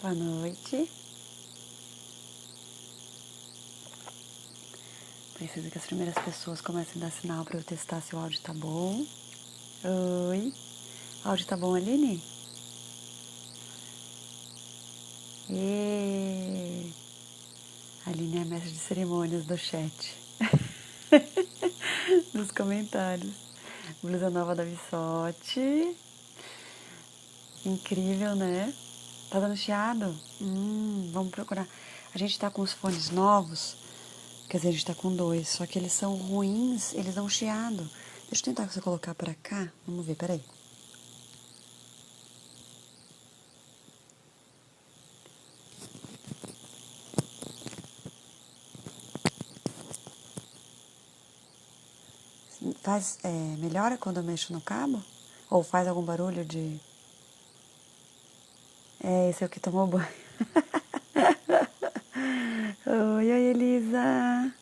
Boa noite. Preciso que as primeiras pessoas comecem a dar sinal para eu testar se o áudio tá bom. Oi. O áudio tá bom, Aline? E Aline é a mestre de cerimônias do chat. Dos comentários. Blusa nova da Vissote. Incrível, né? Tá dando chiado? Vamos procurar. A gente tá com os fones novos. Quer dizer, a gente tá com dois. Só que eles são ruins, eles dão chiado. Deixa eu tentar você colocar pra cá. Vamos ver, peraí. Melhora quando eu mexo no cabo? Ou faz algum barulho de... Esse é o que tomou banho. Oi, Elisa.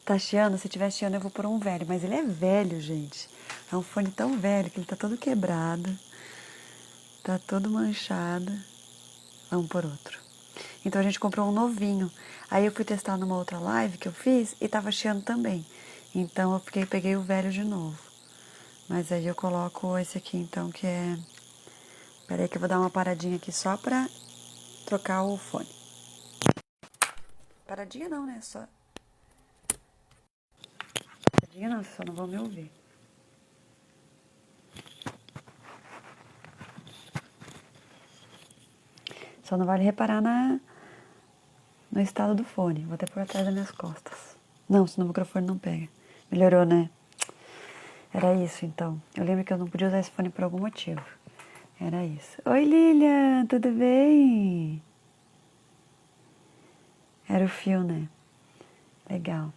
Tá chiando? Se tiver chiando eu vou por um velho. Mas ele é velho, gente. É um fone tão velho que ele tá todo quebrado. Tá todo manchado. Vamos por outro. Então a gente comprou um novinho. Aí eu fui testar numa outra live que eu fiz e tava chiando também. Então eu peguei o velho de novo. Mas aí eu coloco esse aqui então que é... Peraí que eu vou dar uma paradinha aqui só pra trocar o fone. Paradinha não, né? Paradinha não, vocês só não vão me ouvir. Só não vale reparar no estado do fone. Vou até por atrás das minhas costas. Não, senão o microfone não pega. Melhorou, né? Era isso, então. Eu lembro que eu não podia usar esse fone por algum motivo. Era isso. Oi, Lilian, tudo bem? Era o fio, né? Legal.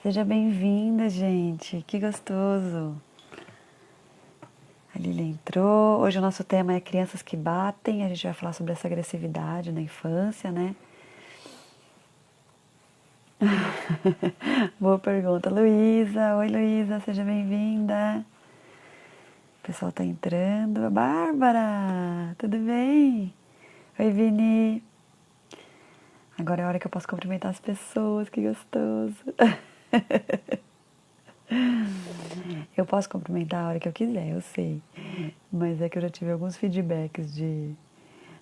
Seja bem-vinda, gente. Que gostoso. A Lilian entrou. Hoje o nosso tema é crianças que batem. A gente vai falar sobre essa agressividade na infância, né? Boa pergunta, Luísa. Oi, Luísa, seja bem-vinda. O pessoal tá entrando. Bárbara, tudo bem? Oi, Vini. Agora é a hora que eu posso cumprimentar as pessoas, que gostoso. Eu posso cumprimentar a hora que eu quiser, eu sei. Mas é que eu já tive alguns feedbacks de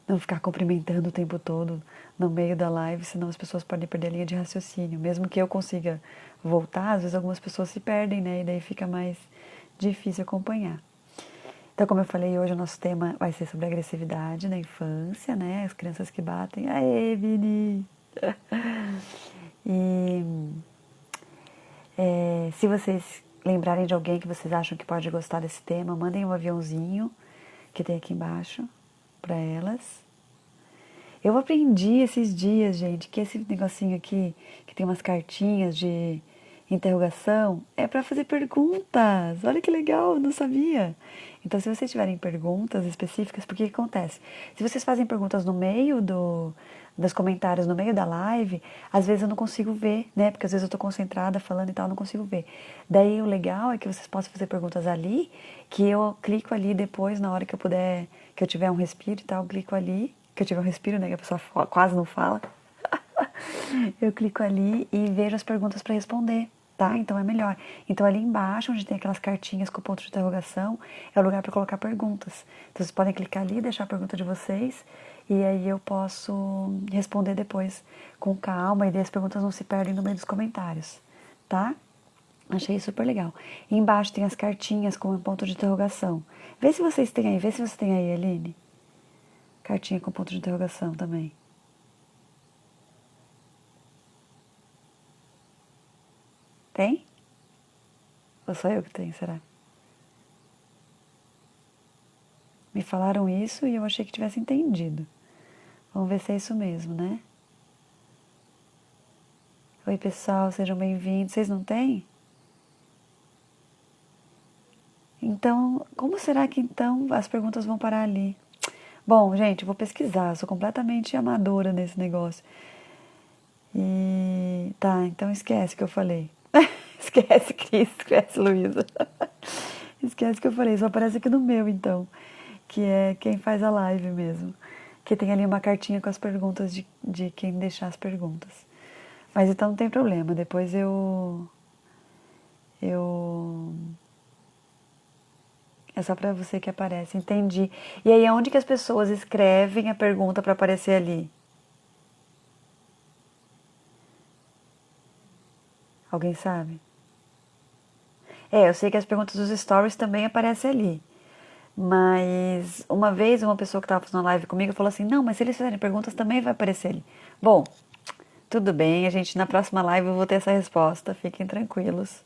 não ficar cumprimentando o tempo todo no meio da live, senão as pessoas podem perder a linha de raciocínio. Mesmo que eu consiga voltar, às vezes algumas pessoas se perdem, né? E daí fica mais difícil acompanhar. Então, como eu falei, hoje o nosso tema vai ser sobre agressividade na infância, né? As crianças que batem. Aê, Vini! E se vocês lembrarem de alguém que vocês acham que pode gostar desse tema, mandem um aviãozinho que tem aqui embaixo para elas. Eu aprendi esses dias, gente, que esse negocinho aqui, que tem umas cartinhas de interrogação, é para fazer perguntas. Olha que legal, não sabia. Então, se vocês tiverem perguntas específicas, porque o que acontece? Se vocês fazem perguntas no meio dos comentários, no meio da live, às vezes eu não consigo ver, né? Porque às vezes eu tô concentrada falando e tal, não consigo ver. Daí o legal é que vocês possam fazer perguntas ali, que eu clico ali depois, na hora que eu puder, que eu tiver um respiro e tal, eu clico ali, que eu tiver um respiro, né? Que a pessoa quase não fala. Eu clico ali e vejo as perguntas para responder, tá? Então é melhor. Então ali embaixo, onde tem aquelas cartinhas com ponto de interrogação, é o lugar para colocar perguntas. Então vocês podem clicar ali, deixar a pergunta de vocês e aí eu posso responder depois com calma e daí as perguntas não se perdem no meio dos comentários, tá? Achei super legal. E embaixo tem as cartinhas com ponto de interrogação. Vê se vocês têm aí, vê se você tem aí, Aline. Cartinha com ponto de interrogação também. Tem? Ou só eu que tenho, será? Me falaram isso e eu achei que tivesse entendido. Vamos ver se é isso mesmo, né? Oi, pessoal, sejam bem-vindos. Vocês não têm? Então, como será que então as perguntas vão parar ali? Bom, gente, eu vou pesquisar. Eu sou completamente amadora nesse negócio. E tá, então esquece o que eu falei. Esquece, Cris, esquece, Luísa. Esquece o que eu falei, só aparece aqui no meu, então. Que é quem faz a live mesmo. que tem ali uma cartinha com as perguntas de quem deixar as perguntas. Mas então não tem problema, depois é só para você que aparece, entendi. E aí, aonde que as pessoas escrevem a pergunta para aparecer ali? Alguém sabe? Eu sei que as perguntas dos stories também aparecem ali. Mas uma vez uma pessoa que estava fazendo uma live comigo falou assim, não, mas se eles fizerem perguntas também vai aparecer ali. Bom, tudo bem, a gente na próxima live eu vou ter essa resposta, fiquem tranquilos.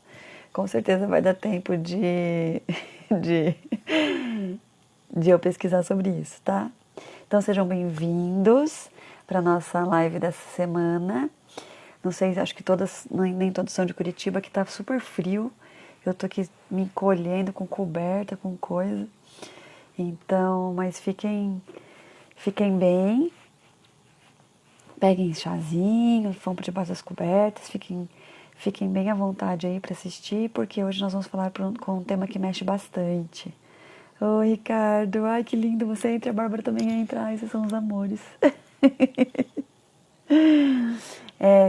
Com certeza vai dar tempo de, de eu pesquisar sobre isso, tá? Então sejam bem-vindos para nossa live dessa semana. Não sei, acho que todas, nem todos são de Curitiba, que tá super frio. Eu tô aqui me encolhendo com coberta, com coisa. Então, mas fiquem bem. Peguem chazinho, vão por debaixo das cobertas, fiquem bem à vontade aí para assistir, porque hoje nós vamos falar com um tema que mexe bastante. Oi, Ricardo, ai que lindo, você entra, a Bárbara também entra, ai, vocês são os amores.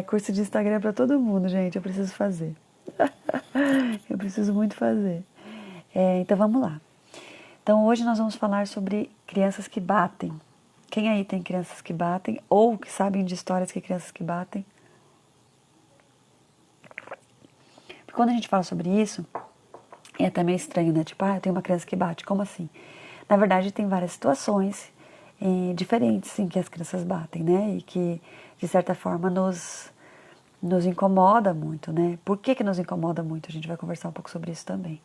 Curso de Instagram para todo mundo, gente, eu preciso fazer. Eu preciso muito fazer. Então vamos lá. Então hoje nós vamos falar sobre crianças que batem. Quem aí tem crianças que batem ou que sabem de histórias que crianças que batem? Porque quando a gente fala sobre isso, é até meio estranho, né? Tipo, eu tenho uma criança que bate, como assim? Na verdade, tem várias situações diferentes em que as crianças batem, né? E que, de certa forma, nos incomoda muito, né? Por que nos incomoda muito? A gente vai conversar um pouco sobre isso também.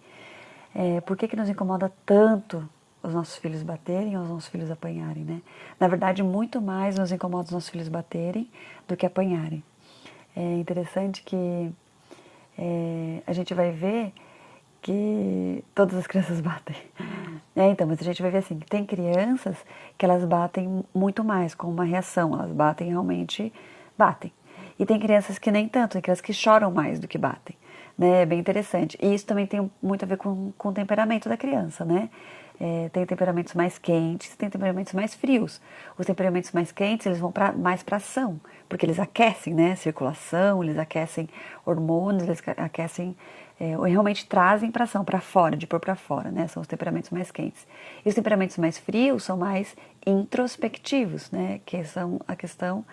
Por que nos incomoda tanto os nossos filhos baterem ou os nossos filhos apanharem, né? Na verdade, muito mais nos incomoda os nossos filhos baterem do que apanharem. É interessante que a gente vai ver que todas as crianças batem. Então, mas a gente vai ver assim, que tem crianças que elas batem muito mais, com uma reação, elas batem realmente, batem. E tem crianças que nem tanto, tem crianças que choram mais do que batem, né? É bem interessante. E isso também tem muito a ver com o temperamento da criança, né? Tem temperamentos mais quentes, tem temperamentos mais frios. Os temperamentos mais quentes, eles vão mais para ação, porque eles aquecem, né? Circulação, eles aquecem hormônios, eles aquecem, ou realmente trazem para ação, para fora, de pôr para fora, né? São os temperamentos mais quentes. E os temperamentos mais frios são mais introspectivos, né? Que são a questão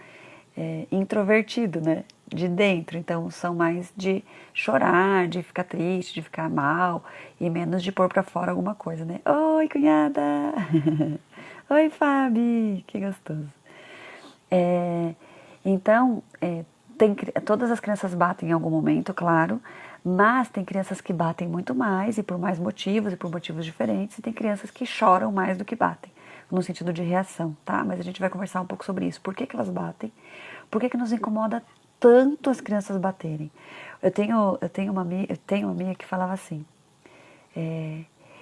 introvertido, né? De dentro, então são mais de chorar, de ficar triste, de ficar mal e menos de pôr pra fora alguma coisa, né? Oi, cunhada! Oi, Fabi! Que gostoso! Então, todas as crianças batem em algum momento, claro, mas tem crianças que batem muito mais e por mais motivos e por motivos diferentes, e tem crianças que choram mais do que batem, no sentido de reação, tá? Mas a gente vai conversar um pouco sobre isso. Por que elas batem? Por que nos incomoda tanto as crianças baterem? Eu tenho uma amiga que falava assim,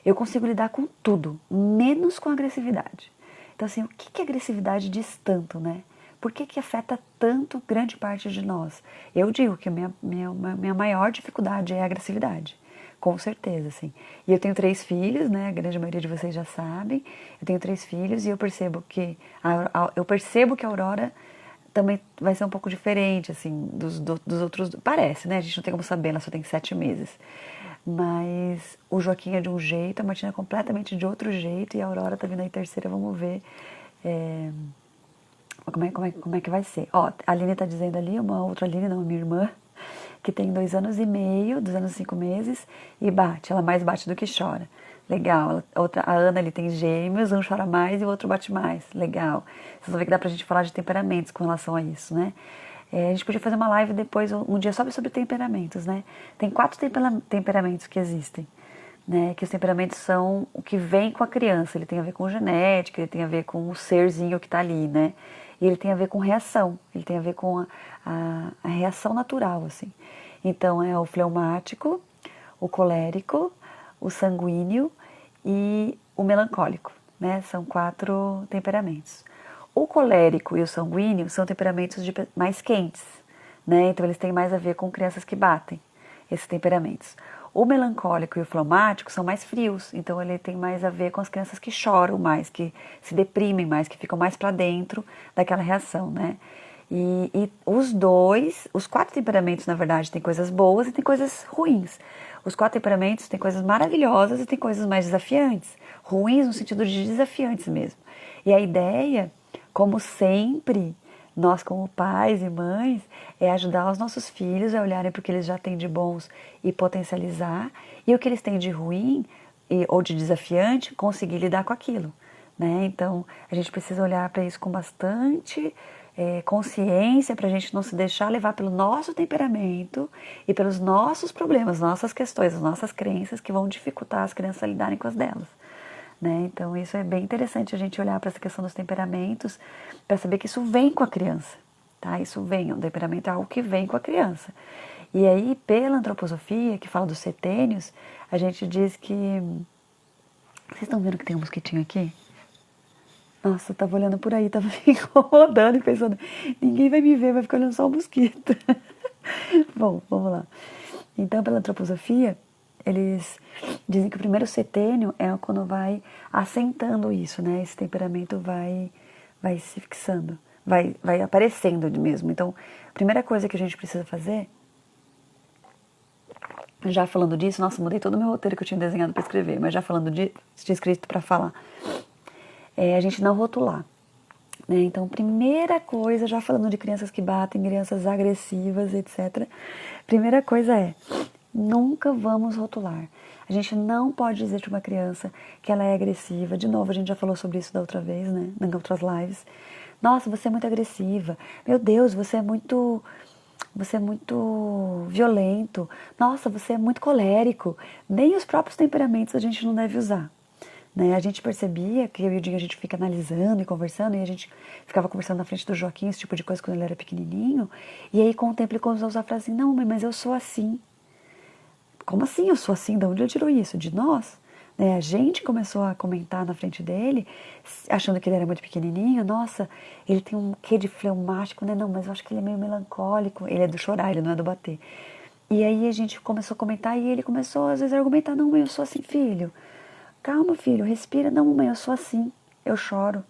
eu consigo lidar com tudo, menos com agressividade. Então assim, o que agressividade diz tanto, né? Por que afeta tanto grande parte de nós? Eu digo que a minha maior dificuldade é a agressividade, com certeza, assim. E eu tenho 3 filhos, né? A grande maioria de vocês já sabem. Eu tenho 3 filhos e eu percebo que a Aurora também vai ser um pouco diferente, assim, dos outros. Parece, né? A gente não tem como saber, ela só tem 7 meses. Mas o Joaquim é de um jeito, a Martina é completamente de outro jeito e a Aurora tá vindo aí terceira, vamos ver como é que vai ser. Ó, a Aline tá dizendo ali, uma outra Aline, não, minha irmã, que tem 2 anos e meio, 2 anos e 5 meses, e bate, ela mais bate do que chora. Legal. A Ana ali tem gêmeos, um chora mais e o outro bate mais. Legal. Vocês vão ver que dá pra gente falar de temperamentos com relação a isso, né? A gente podia fazer uma live depois, um dia só sobre temperamentos, né? Tem 4 temperamentos que existem, né? Que os temperamentos são o que vem com a criança. Ele tem a ver com genética, ele tem a ver com o serzinho que tá ali, né? E ele tem a ver com reação, ele tem a ver com a reação natural, assim. Então, é o fleumático, o colérico, o sanguíneo e o melancólico, né? São 4 temperamentos. O colérico e o sanguíneo são temperamentos mais quentes, né? Então eles têm mais a ver com crianças que batem, esses temperamentos. O melancólico e o fleumático são mais frios, então ele tem mais a ver com as crianças que choram mais, que se deprimem mais, que ficam mais para dentro daquela reação, né? E os 4 temperamentos, na verdade, tem coisas boas e tem coisas ruins. Os 4 temperamentos têm coisas maravilhosas e tem coisas mais desafiantes. Ruins no sentido de desafiantes mesmo. E a ideia, como sempre, nós como pais e mães, é ajudar os nossos filhos a olharem para o que eles já têm de bons e potencializar, e o que eles têm de ruim ou de desafiante, conseguir lidar com aquilo, né? Então, a gente precisa olhar para isso com bastante consciência, para a gente não se deixar levar pelo nosso temperamento e pelos nossos problemas, nossas questões, as nossas crenças que vão dificultar as crianças a lidarem com as delas. Né? Então isso é bem interessante a gente olhar para essa questão dos temperamentos para saber que isso vem com a criança, tá? Isso vem, o temperamento é algo que vem com a criança. E aí, pela antroposofia, que fala dos setênios, a gente diz que... Vocês estão vendo que tem um mosquitinho aqui? Nossa, eu tava olhando por aí, tava me incomodando e pensando, ninguém vai me ver, vai ficar olhando só o mosquito. Bom, vamos lá. Então, pela antroposofia, eles dizem que o primeiro setênio é quando vai assentando isso, né? Esse temperamento vai se fixando, vai aparecendo mesmo. Então, a primeira coisa que a gente precisa fazer, já falando disso, nossa, mudei todo o meu roteiro que eu tinha desenhado para escrever, mas já falando disso, tinha escrito para falar, é a gente não rotular. Né? Então, primeira coisa, já falando de crianças que batem, crianças agressivas, etc. Primeira coisa é, nunca vamos rotular. A gente não pode dizer de uma criança que ela é agressiva. De novo, a gente já falou sobre isso da outra vez, né? Em outras lives. Nossa, você é muito agressiva. Meu Deus, você é muito violento. Nossa, você é muito colérico. Nem os próprios temperamentos a gente não deve usar. Né? A gente percebia que eu e o Dinho a gente fica analisando e conversando, e a gente ficava conversando na frente do Joaquim, esse tipo de coisa, quando ele era pequenininho, e aí com o tempo ele começou a usar a frase assim, não, mãe, mas eu sou assim. Como assim eu sou assim? De onde ele tirou isso? De nós? Né? A gente começou a comentar na frente dele, achando que ele era muito pequenininho, nossa, ele tem um quê de fleumático, né? Não, mas eu acho que ele é meio melancólico, ele é do chorar, ele não é do bater. E aí a gente começou a comentar, e ele começou às vezes a argumentar, não, mãe, eu sou assim, filho. Calma, filho, respira. Não, mamãe, eu sou assim. Eu choro.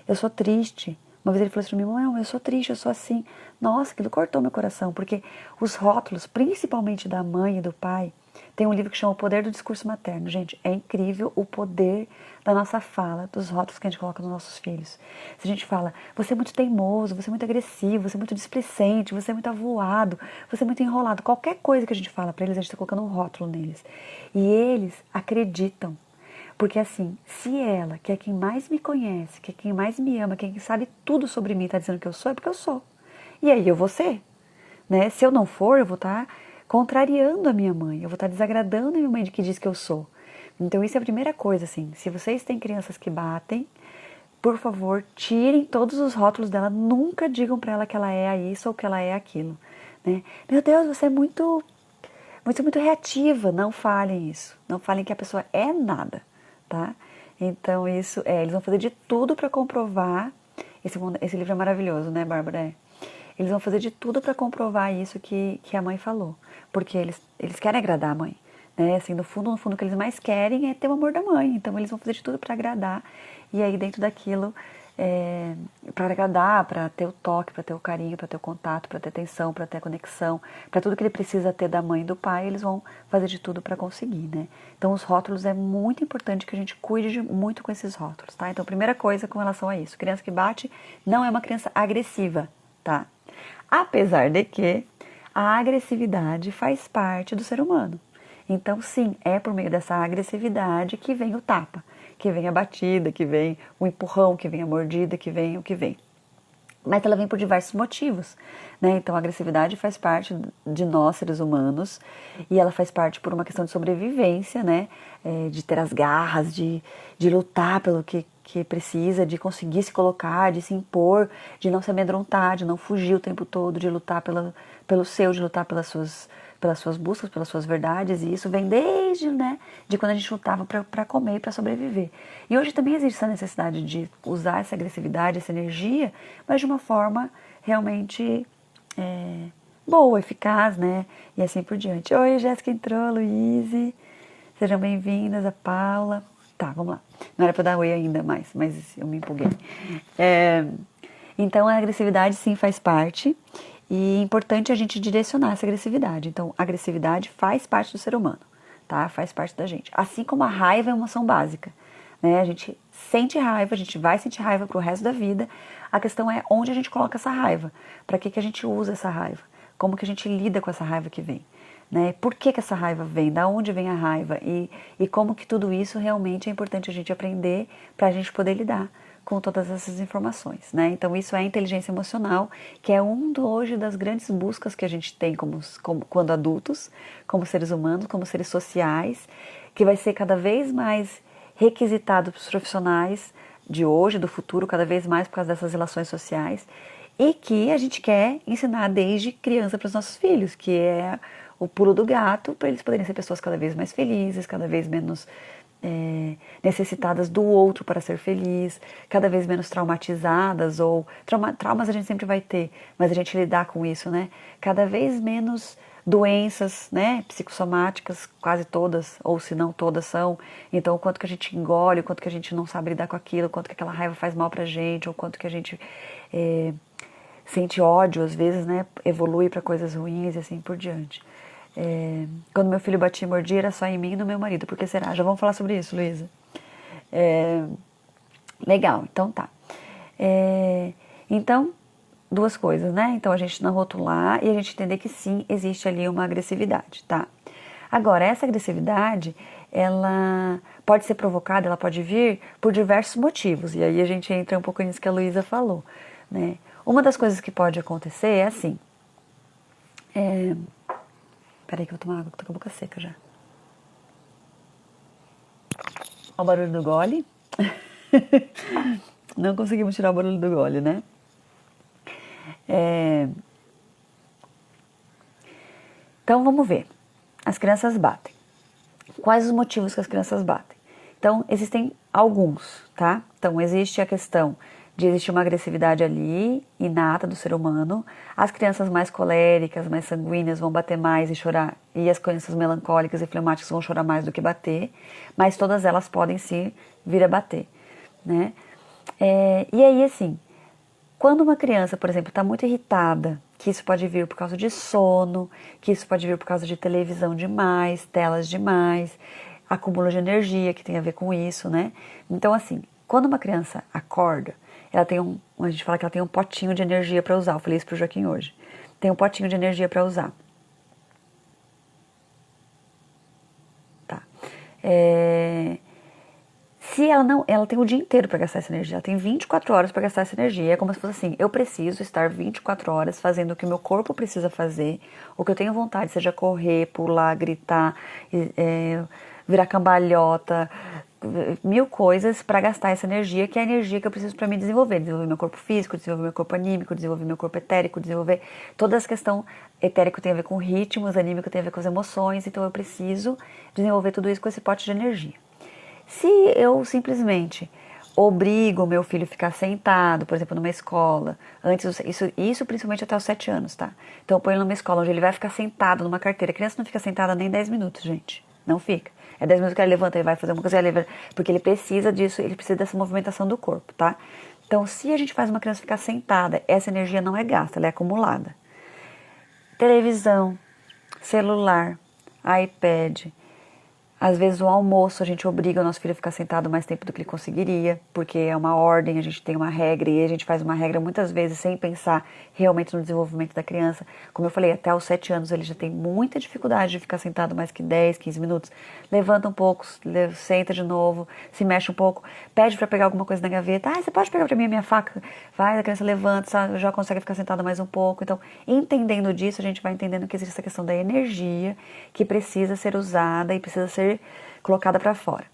Eu sou triste. Uma vez ele falou assim pra mim, mamãe, eu sou triste, eu sou assim. Nossa, aquilo cortou meu coração, porque os rótulos, principalmente da mãe e do pai, tem um livro que chama O Poder do Discurso Materno. Gente, é incrível o poder da nossa fala, dos rótulos que a gente coloca nos nossos filhos. Se a gente fala, você é muito teimoso, você é muito agressivo, você é muito displicente, você é muito avoado, você é muito enrolado. Qualquer coisa que a gente fala pra eles, a gente tá colocando um rótulo neles. E eles acreditam. Porque assim, se ela, que é quem mais me conhece, que é quem mais me ama, quem sabe tudo sobre mim, está dizendo que eu sou, é porque eu sou. E aí eu vou ser. Né? Se eu não for, eu vou estar contrariando a minha mãe, eu vou estar desagradando a minha mãe de que diz que eu sou. Então isso é a primeira coisa, assim. Se vocês têm crianças que batem, por favor, tirem todos os rótulos dela, nunca digam para ela que ela é isso ou que ela é aquilo. Né? Meu Deus, você é muito reativa. Não falem isso. Não falem que a pessoa é nada. Tá? Então isso eles vão fazer de tudo para comprovar, esse livro é maravilhoso, né, Bárbara? Eles vão fazer de tudo para comprovar isso que a mãe falou, porque eles querem agradar a mãe, né? Assim, no fundo, o que eles mais querem é ter o amor da mãe, então eles vão fazer de tudo para agradar, e aí dentro daquilo, para agradar, para ter o toque, para ter o carinho, para ter o contato, para ter atenção, para ter a conexão, para tudo que ele precisa ter da mãe e do pai, eles vão fazer de tudo para conseguir, né? Então os rótulos é muito importante que a gente cuide muito com esses rótulos, tá? Então primeira coisa com relação a isso, criança que bate não é uma criança agressiva, tá? Apesar de que a agressividade faz parte do ser humano. Então sim, é por meio dessa agressividade que vem o tapa, que vem a batida, que vem o empurrão, que vem a mordida, que vem o que vem. Mas ela vem por diversos motivos, né? Então a agressividade faz parte de nós, seres humanos, e ela faz parte por uma questão de sobrevivência, né? De ter as garras, de lutar pelo que precisa, de conseguir se colocar, de se impor, de não se amedrontar, de não fugir o tempo todo, de lutar pelo seu, de lutar pelas suas buscas, pelas suas verdades, e isso vem desde, né, de quando a gente lutava para comer e para sobreviver. E hoje também existe essa necessidade de usar essa agressividade, essa energia, mas de uma forma realmente boa, eficaz, né? E assim por diante. Oi, Jéssica entrou, Luíse. Sejam bem-vindas, a Paula. Tá, vamos lá. Não era para dar oi ainda mais, mas eu me empolguei. Então, a agressividade sim faz parte. E é importante a gente direcionar essa agressividade. Então, a agressividade faz parte do ser humano, tá? Faz parte da gente. Assim como a raiva é uma emoção básica, né? A gente sente raiva, a gente vai sentir raiva pro resto da vida. A questão é onde a gente coloca essa raiva. Para que a gente usa essa raiva? Como que a gente lida com essa raiva que vem? Né? Por que essa raiva vem? Da onde vem a raiva? E como que tudo isso realmente é importante a gente aprender para a gente poder lidar com todas essas informações, né? Então isso é a inteligência emocional, que é hoje das grandes buscas que a gente tem quando adultos, como seres humanos, como seres sociais, que vai ser cada vez mais requisitado para os profissionais de hoje, do futuro, cada vez mais por causa dessas relações sociais, e que a gente quer ensinar desde criança para os nossos filhos, que é o pulo do gato, para eles poderem ser pessoas cada vez mais felizes, cada vez menos necessitadas do outro para ser feliz, cada vez menos traumatizadas, ou traumas a gente sempre vai ter, mas a gente lidar com isso, né? Cada vez menos doenças, né, psicossomáticas, quase todas, ou se não todas são. Então, o quanto que a gente engole, o quanto que a gente não sabe lidar com aquilo, o quanto que aquela raiva faz mal pra gente, ou quanto que a gente sente ódio, às vezes, né, evolui para coisas ruins e assim por diante. Quando meu filho batia e mordia, era só em mim e no meu marido. Por que será? Já vamos falar sobre isso, Luísa. Legal, então tá. Então, duas coisas, né? Então, a gente não rotular e a gente entender que sim, existe ali uma agressividade, tá? Agora, essa agressividade, ela pode ser provocada, ela pode vir por diversos motivos. E aí a gente entra um pouco nisso que a Luísa falou, né? Uma das coisas que pode acontecer é assim... Peraí que eu vou tomar água, que eu tô com a boca seca já. Olha o barulho do gole. Não conseguimos tirar o barulho do gole, né? Então, vamos ver. As crianças batem. Quais os motivos que as crianças batem? Então, existem alguns, tá? Então, existe a questão de existir uma agressividade ali, inata do ser humano. As crianças mais coléricas, mais sanguíneas vão bater mais e chorar, e as crianças melancólicas e fleumáticas vão chorar mais do que bater, mas todas elas podem sim vir a bater, né? E aí, assim, quando uma criança, por exemplo, está muito irritada, que isso pode vir por causa de sono, que isso pode vir por causa de televisão demais, telas demais, acúmulo de energia, que tem a ver com isso, né? Então, assim, quando uma criança acorda, ela tem a gente fala que ela tem um potinho de energia para usar. Eu falei isso pro Joaquim hoje. Tem um potinho de energia para usar. Tá. Se ela não, ela tem o dia inteiro para gastar essa energia. Ela tem 24 horas para gastar essa energia. É como se fosse assim, eu preciso estar 24 horas fazendo o que o meu corpo precisa fazer, o que eu tenho vontade, seja correr, pular, gritar, virar cambalhota, mil coisas para gastar essa energia, que é a energia que eu preciso para me desenvolver meu corpo físico, desenvolver meu corpo anímico, desenvolver meu corpo etérico, desenvolver toda essa questão. Etérico tem a ver com ritmos, anímico tem a ver com as emoções, então eu preciso desenvolver tudo isso com esse pote de energia. Se eu simplesmente obrigo o meu filho a ficar sentado, por exemplo, numa escola, isso principalmente até os 7 anos, tá? Então eu ponho ele numa escola onde ele vai ficar sentado numa carteira. A criança não fica sentada nem 10 minutos, gente. Não fica. É 10 minutos que ele levanta, ele vai fazer uma coisa, porque ele precisa disso, ele precisa dessa movimentação do corpo, tá? Então, se a gente faz uma criança ficar sentada, essa energia não é gasta, ela é acumulada. Televisão, celular, iPad. Às vezes o almoço a gente obriga o nosso filho a ficar sentado mais tempo do que ele conseguiria, porque é uma ordem, a gente tem uma regra e a gente faz uma regra muitas vezes sem pensar realmente no desenvolvimento da criança. Como eu falei, até os 7 anos ele já tem muita dificuldade de ficar sentado mais que 10, 15 minutos. Levanta um pouco, senta de novo, se mexe um pouco, pede para pegar alguma coisa na gaveta. Ah, você pode pegar para mim a minha faca? Vai, a criança levanta, já consegue ficar sentada mais um pouco. Então, entendendo disso, a gente vai entendendo que existe essa questão da energia que precisa ser usada e precisa ser colocada para fora.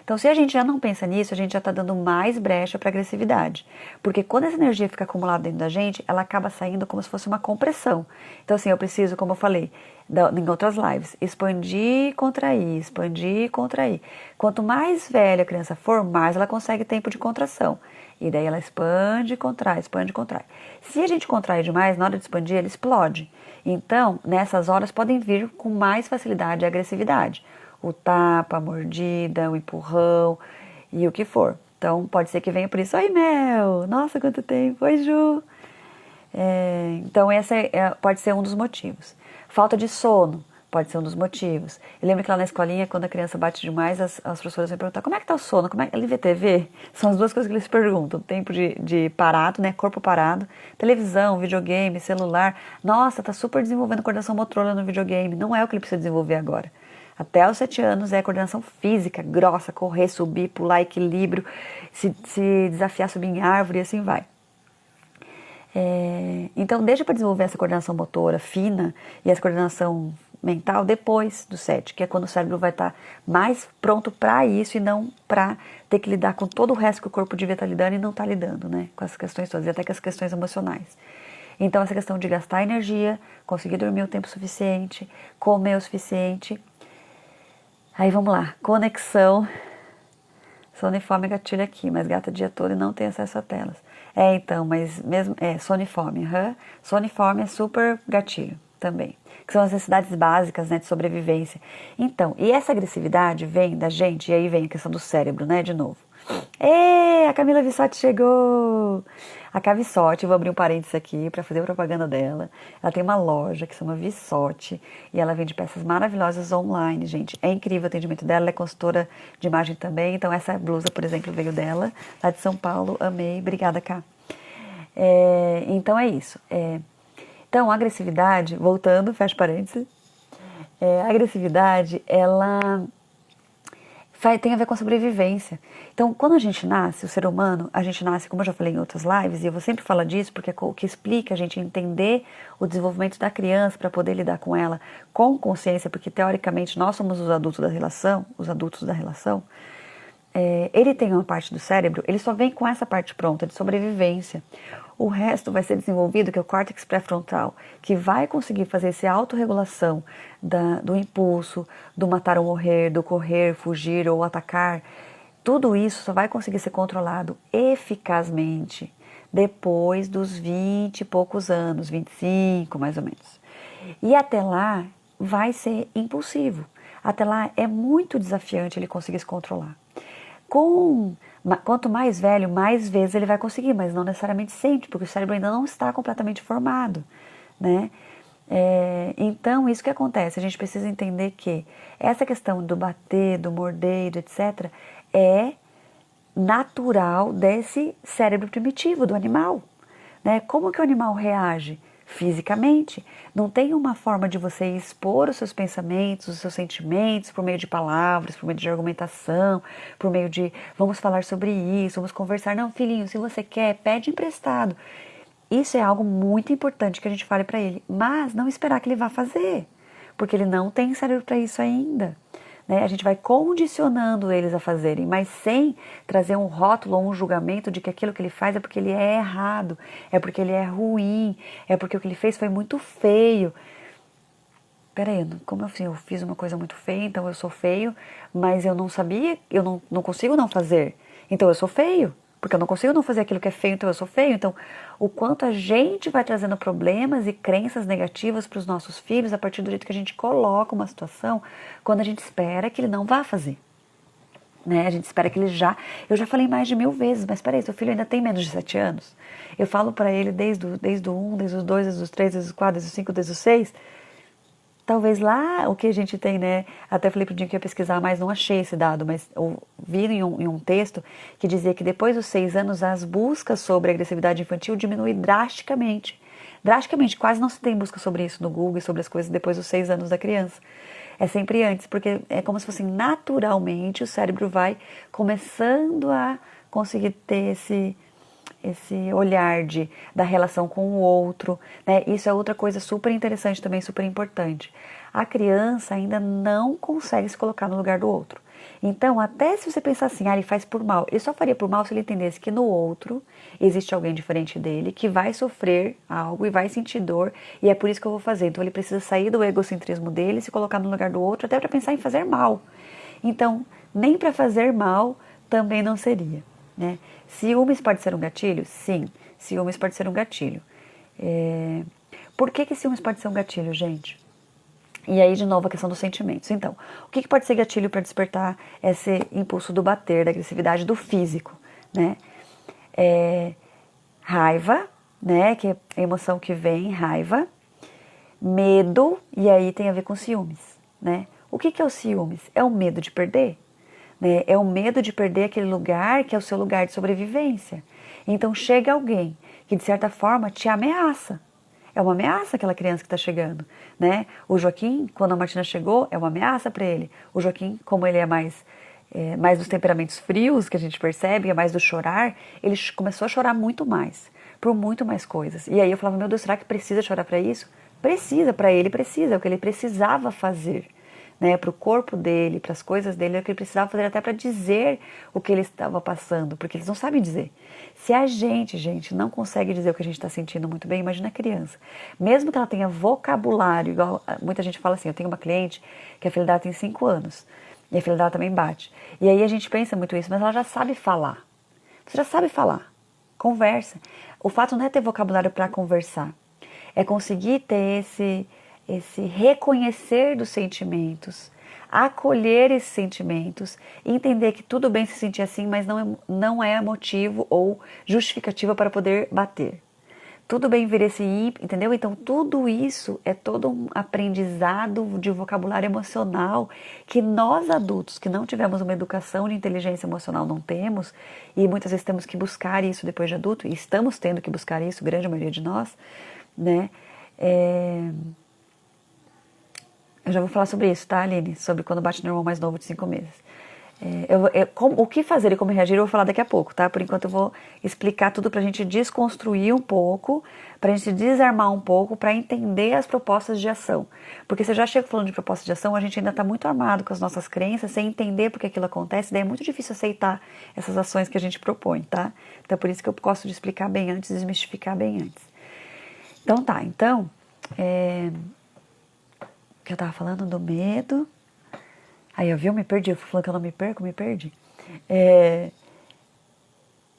Então, se a gente já não pensa nisso, a gente já está dando mais brecha para agressividade. Porque quando essa energia fica acumulada dentro da gente, ela acaba saindo como se fosse uma compressão. Então, assim, eu preciso, como eu falei em outras lives, expandir e contrair, expandir e contrair. Quanto mais velha a criança for, mais ela consegue tempo de contração. E daí ela expande e contrai, expande e contrai. Se a gente contrai demais, na hora de expandir, ela explode. Então, nessas horas podem vir com mais facilidade a agressividade. O tapa, a mordida, o empurrão e o que for. Então, pode ser que venha por isso. Oi, Mel! Nossa, quanto tempo! Oi, Ju! Então, pode ser um dos motivos. Falta de sono pode ser um dos motivos. Eu lembro que lá na escolinha, quando a criança bate demais, as professoras me perguntam: como é que tá o sono? Ele vê TV? São as duas coisas que eles perguntam. Tempo de parado, né? Corpo parado. Televisão, videogame, celular. Nossa, tá super desenvolvendo coordenação motora no videogame. Não é o que ele precisa desenvolver agora. Até os 7 anos é coordenação física, grossa, correr, subir, pular, equilíbrio, se desafiar, subir em árvore e assim vai. Então, deixa para desenvolver essa coordenação motora fina e essa coordenação mental depois do 7, que é quando o cérebro vai estar mais pronto para isso e não para ter que lidar com todo o resto que o corpo devia estar lidando e não está lidando, né? Com essas questões todas, e até com as questões emocionais. Então, essa questão de gastar energia, conseguir dormir o tempo suficiente, comer o suficiente. Aí vamos lá, conexão. Sono e fome gatilho aqui, mas gata o dia todo e não tem acesso a telas. Então, mas mesmo, sono e fome, sono e fome é super gatilho também, que são as necessidades básicas, né, de sobrevivência. Então, e essa agressividade vem da gente, e aí vem a questão do cérebro, né, de novo. A Camila Vissotti chegou! A Cavissotti, vou abrir um parênteses aqui para fazer propaganda dela. Ela tem uma loja que se chama Vissotti e ela vende peças maravilhosas online, gente. É incrível o atendimento dela, ela é consultora de imagem também. Então essa blusa, por exemplo, veio dela, lá de São Paulo. Amei, obrigada, Cá. Então é isso. Então a agressividade, voltando, fecha parênteses. A agressividade, ela tem a ver com a sobrevivência. Então, quando a gente nasce, o ser humano, a gente nasce, como eu já falei em outras lives, e eu vou sempre falar disso, porque é o que explica a gente entender o desenvolvimento da criança para poder lidar com ela com consciência, porque teoricamente nós somos os adultos da relação, ele tem uma parte do cérebro, ele só vem com essa parte pronta de sobrevivência. O resto vai ser desenvolvido, que é o córtex pré-frontal, que vai conseguir fazer essa autorregulação do impulso, do matar ou morrer, do correr, fugir ou atacar. Tudo isso só vai conseguir ser controlado eficazmente depois dos 20 e poucos anos, 25 mais ou menos. E até lá vai ser impulsivo. Até lá é muito desafiante ele conseguir se controlar. Quanto mais velho, mais vezes ele vai conseguir, mas não necessariamente sempre, porque o cérebro ainda não está completamente formado, né? Então, isso que acontece, a gente precisa entender que essa questão do bater, do morder, etc., é natural desse cérebro primitivo do animal, né? Como que o animal reage? Fisicamente. Não tem uma forma de você expor os seus pensamentos, os seus sentimentos por meio de palavras, por meio de argumentação, por meio de vamos falar sobre isso, vamos conversar. Não, filhinho, se você quer, pede emprestado. Isso é algo muito importante que a gente fale para ele, mas não esperar que ele vá fazer, porque ele não tem cérebro para isso ainda. Né? A gente vai condicionando eles a fazerem, mas sem trazer um rótulo ou um julgamento de que aquilo que ele faz é porque ele é errado, é porque ele é ruim, é porque o que ele fez foi muito feio. Peraí, como assim? Eu fiz uma coisa muito feia, então eu sou feio, mas eu não sabia, eu não consigo não fazer, então eu sou feio. Porque eu não consigo não fazer aquilo que é feio, então eu sou feio. Então, o quanto a gente vai trazendo problemas e crenças negativas para os nossos filhos a partir do jeito que a gente coloca uma situação quando a gente espera que ele não vá fazer. Né? A gente espera que ele já... Eu já falei mais de 1000 vezes, mas peraí, seu filho ainda tem menos de 7 anos. Eu falo para ele desde o 1, desde os 2, desde os 3, desde os 4, desde os 5, desde os 6... Talvez lá o que a gente tem, né? Até falei pro Dinho que ia pesquisar, mas não achei esse dado, mas eu vi em um texto que dizia que depois dos 6 anos as buscas sobre agressividade infantil diminuem drasticamente. Drasticamente, quase não se tem busca sobre isso no Google e sobre as coisas depois dos 6 anos da criança. É sempre antes, porque é como se fosse naturalmente o cérebro vai começando a conseguir ter esse olhar da relação com o outro, né? Isso é outra coisa super interessante também, super importante. A criança ainda não consegue se colocar no lugar do outro. Então, até se você pensar assim, ele faz por mal, ele só faria por mal se ele entendesse que no outro existe alguém diferente dele, que vai sofrer algo e vai sentir dor, e é por isso que eu vou fazer. Então, ele precisa sair do egocentrismo dele, se colocar no lugar do outro, até para pensar em fazer mal. Então, nem para fazer mal também não seria, né? Ciúmes pode ser um gatilho? Sim, ciúmes pode ser um gatilho. Por que ciúmes pode ser um gatilho, gente? E aí, de novo, a questão dos sentimentos. Então, o que pode ser gatilho para despertar esse impulso do bater, da agressividade, do físico, né? Raiva, né? Que é a emoção que vem, raiva. Medo, e aí tem a ver com ciúmes, né? O que é o ciúmes? É o medo de perder, né? É o medo de perder aquele lugar que é o seu lugar de sobrevivência. Então, chega alguém que, de certa forma, te ameaça. É uma ameaça aquela criança que está chegando, né? O Joaquim, quando a Martina chegou, é uma ameaça para ele. O Joaquim, como ele é mais dos temperamentos frios, que a gente percebe, é mais do chorar, ele começou a chorar muito mais, por muito mais coisas. E aí eu falava, meu Deus, será que precisa chorar para isso? Precisa, para ele precisa, é o que ele precisava fazer, né? Para o corpo dele, para as coisas dele, é o que ele precisava fazer até para dizer o que ele estava passando, porque eles não sabem dizer. Se a gente, não consegue dizer o que a gente está sentindo muito bem, imagina a criança. Mesmo que ela tenha vocabulário, igual muita gente fala assim, eu tenho uma cliente que a filha dela tem 5 anos, e a filha dela também bate. E aí a gente pensa muito isso, mas ela já sabe falar. Você já sabe falar. Conversa. O fato não é ter vocabulário para conversar, é conseguir ter esse reconhecer dos sentimentos, acolher esses sentimentos, entender que tudo bem se sentir assim, mas não é motivo ou justificativa para poder bater. Tudo bem vir esse entendeu? Então tudo isso é todo um aprendizado de vocabulário emocional que nós adultos que não tivemos uma educação de inteligência emocional não temos, e muitas vezes temos que buscar isso depois de adulto, e estamos tendo que buscar isso, grande maioria de nós, né? Eu já vou falar sobre isso, tá, Aline? Sobre quando bate no irmão mais novo de 5 meses. O que fazer e como reagir eu vou falar daqui a pouco, tá? Por enquanto eu vou explicar tudo pra gente desconstruir um pouco, pra gente desarmar um pouco, pra entender as propostas de ação. Porque se eu já chego falando de propostas de ação, a gente ainda tá muito armado com as nossas crenças, sem entender por que aquilo acontece, daí é muito difícil aceitar essas ações que a gente propõe, tá? Então é por isso que eu gosto de explicar bem antes, desmistificar bem antes. Então tá, que eu tava falando do medo. Aí eu me perdi, eu fui falando que eu não me perco, me perdi.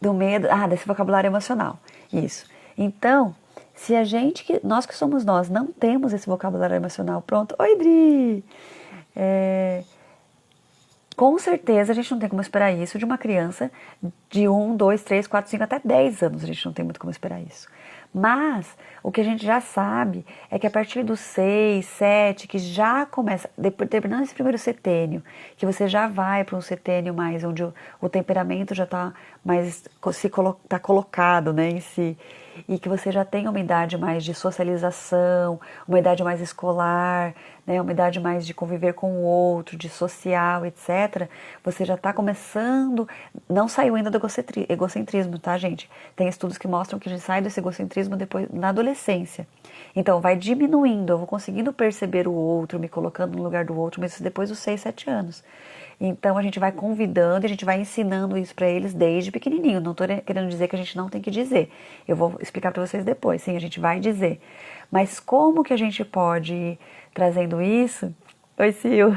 Do medo, desse vocabulário emocional. Isso. Então, se nós que somos nós, não temos esse vocabulário emocional pronto, oi Dri! Com certeza a gente não tem como esperar isso de uma criança de 1, 2, 3, 4, 5, até 10 anos, a gente não tem muito como esperar isso. Mas o que a gente já sabe é que a partir dos 6, 7, que já começa, terminando esse primeiro setênio, que você já vai para um setênio mais onde o temperamento já está mais tá colocado, né, em si, e que você já tem uma idade mais de socialização, uma idade mais escolar, né, uma idade mais de conviver com o outro, de social, etc., você já está começando, não saiu ainda do egocentrismo, tá, gente? Tem estudos que mostram que a gente sai desse egocentrismo depois, na adolescência. Então, vai diminuindo, eu vou conseguindo perceber o outro, me colocando no lugar do outro, mas isso depois dos 6, 7 anos. Então, a gente vai convidando, a gente vai ensinando isso para eles desde pequenininho. Não estou querendo dizer que a gente não tem que dizer. Eu vou explicar para vocês depois. Sim, a gente vai dizer. Mas como que a gente pode ir trazendo isso? Oi, Sil.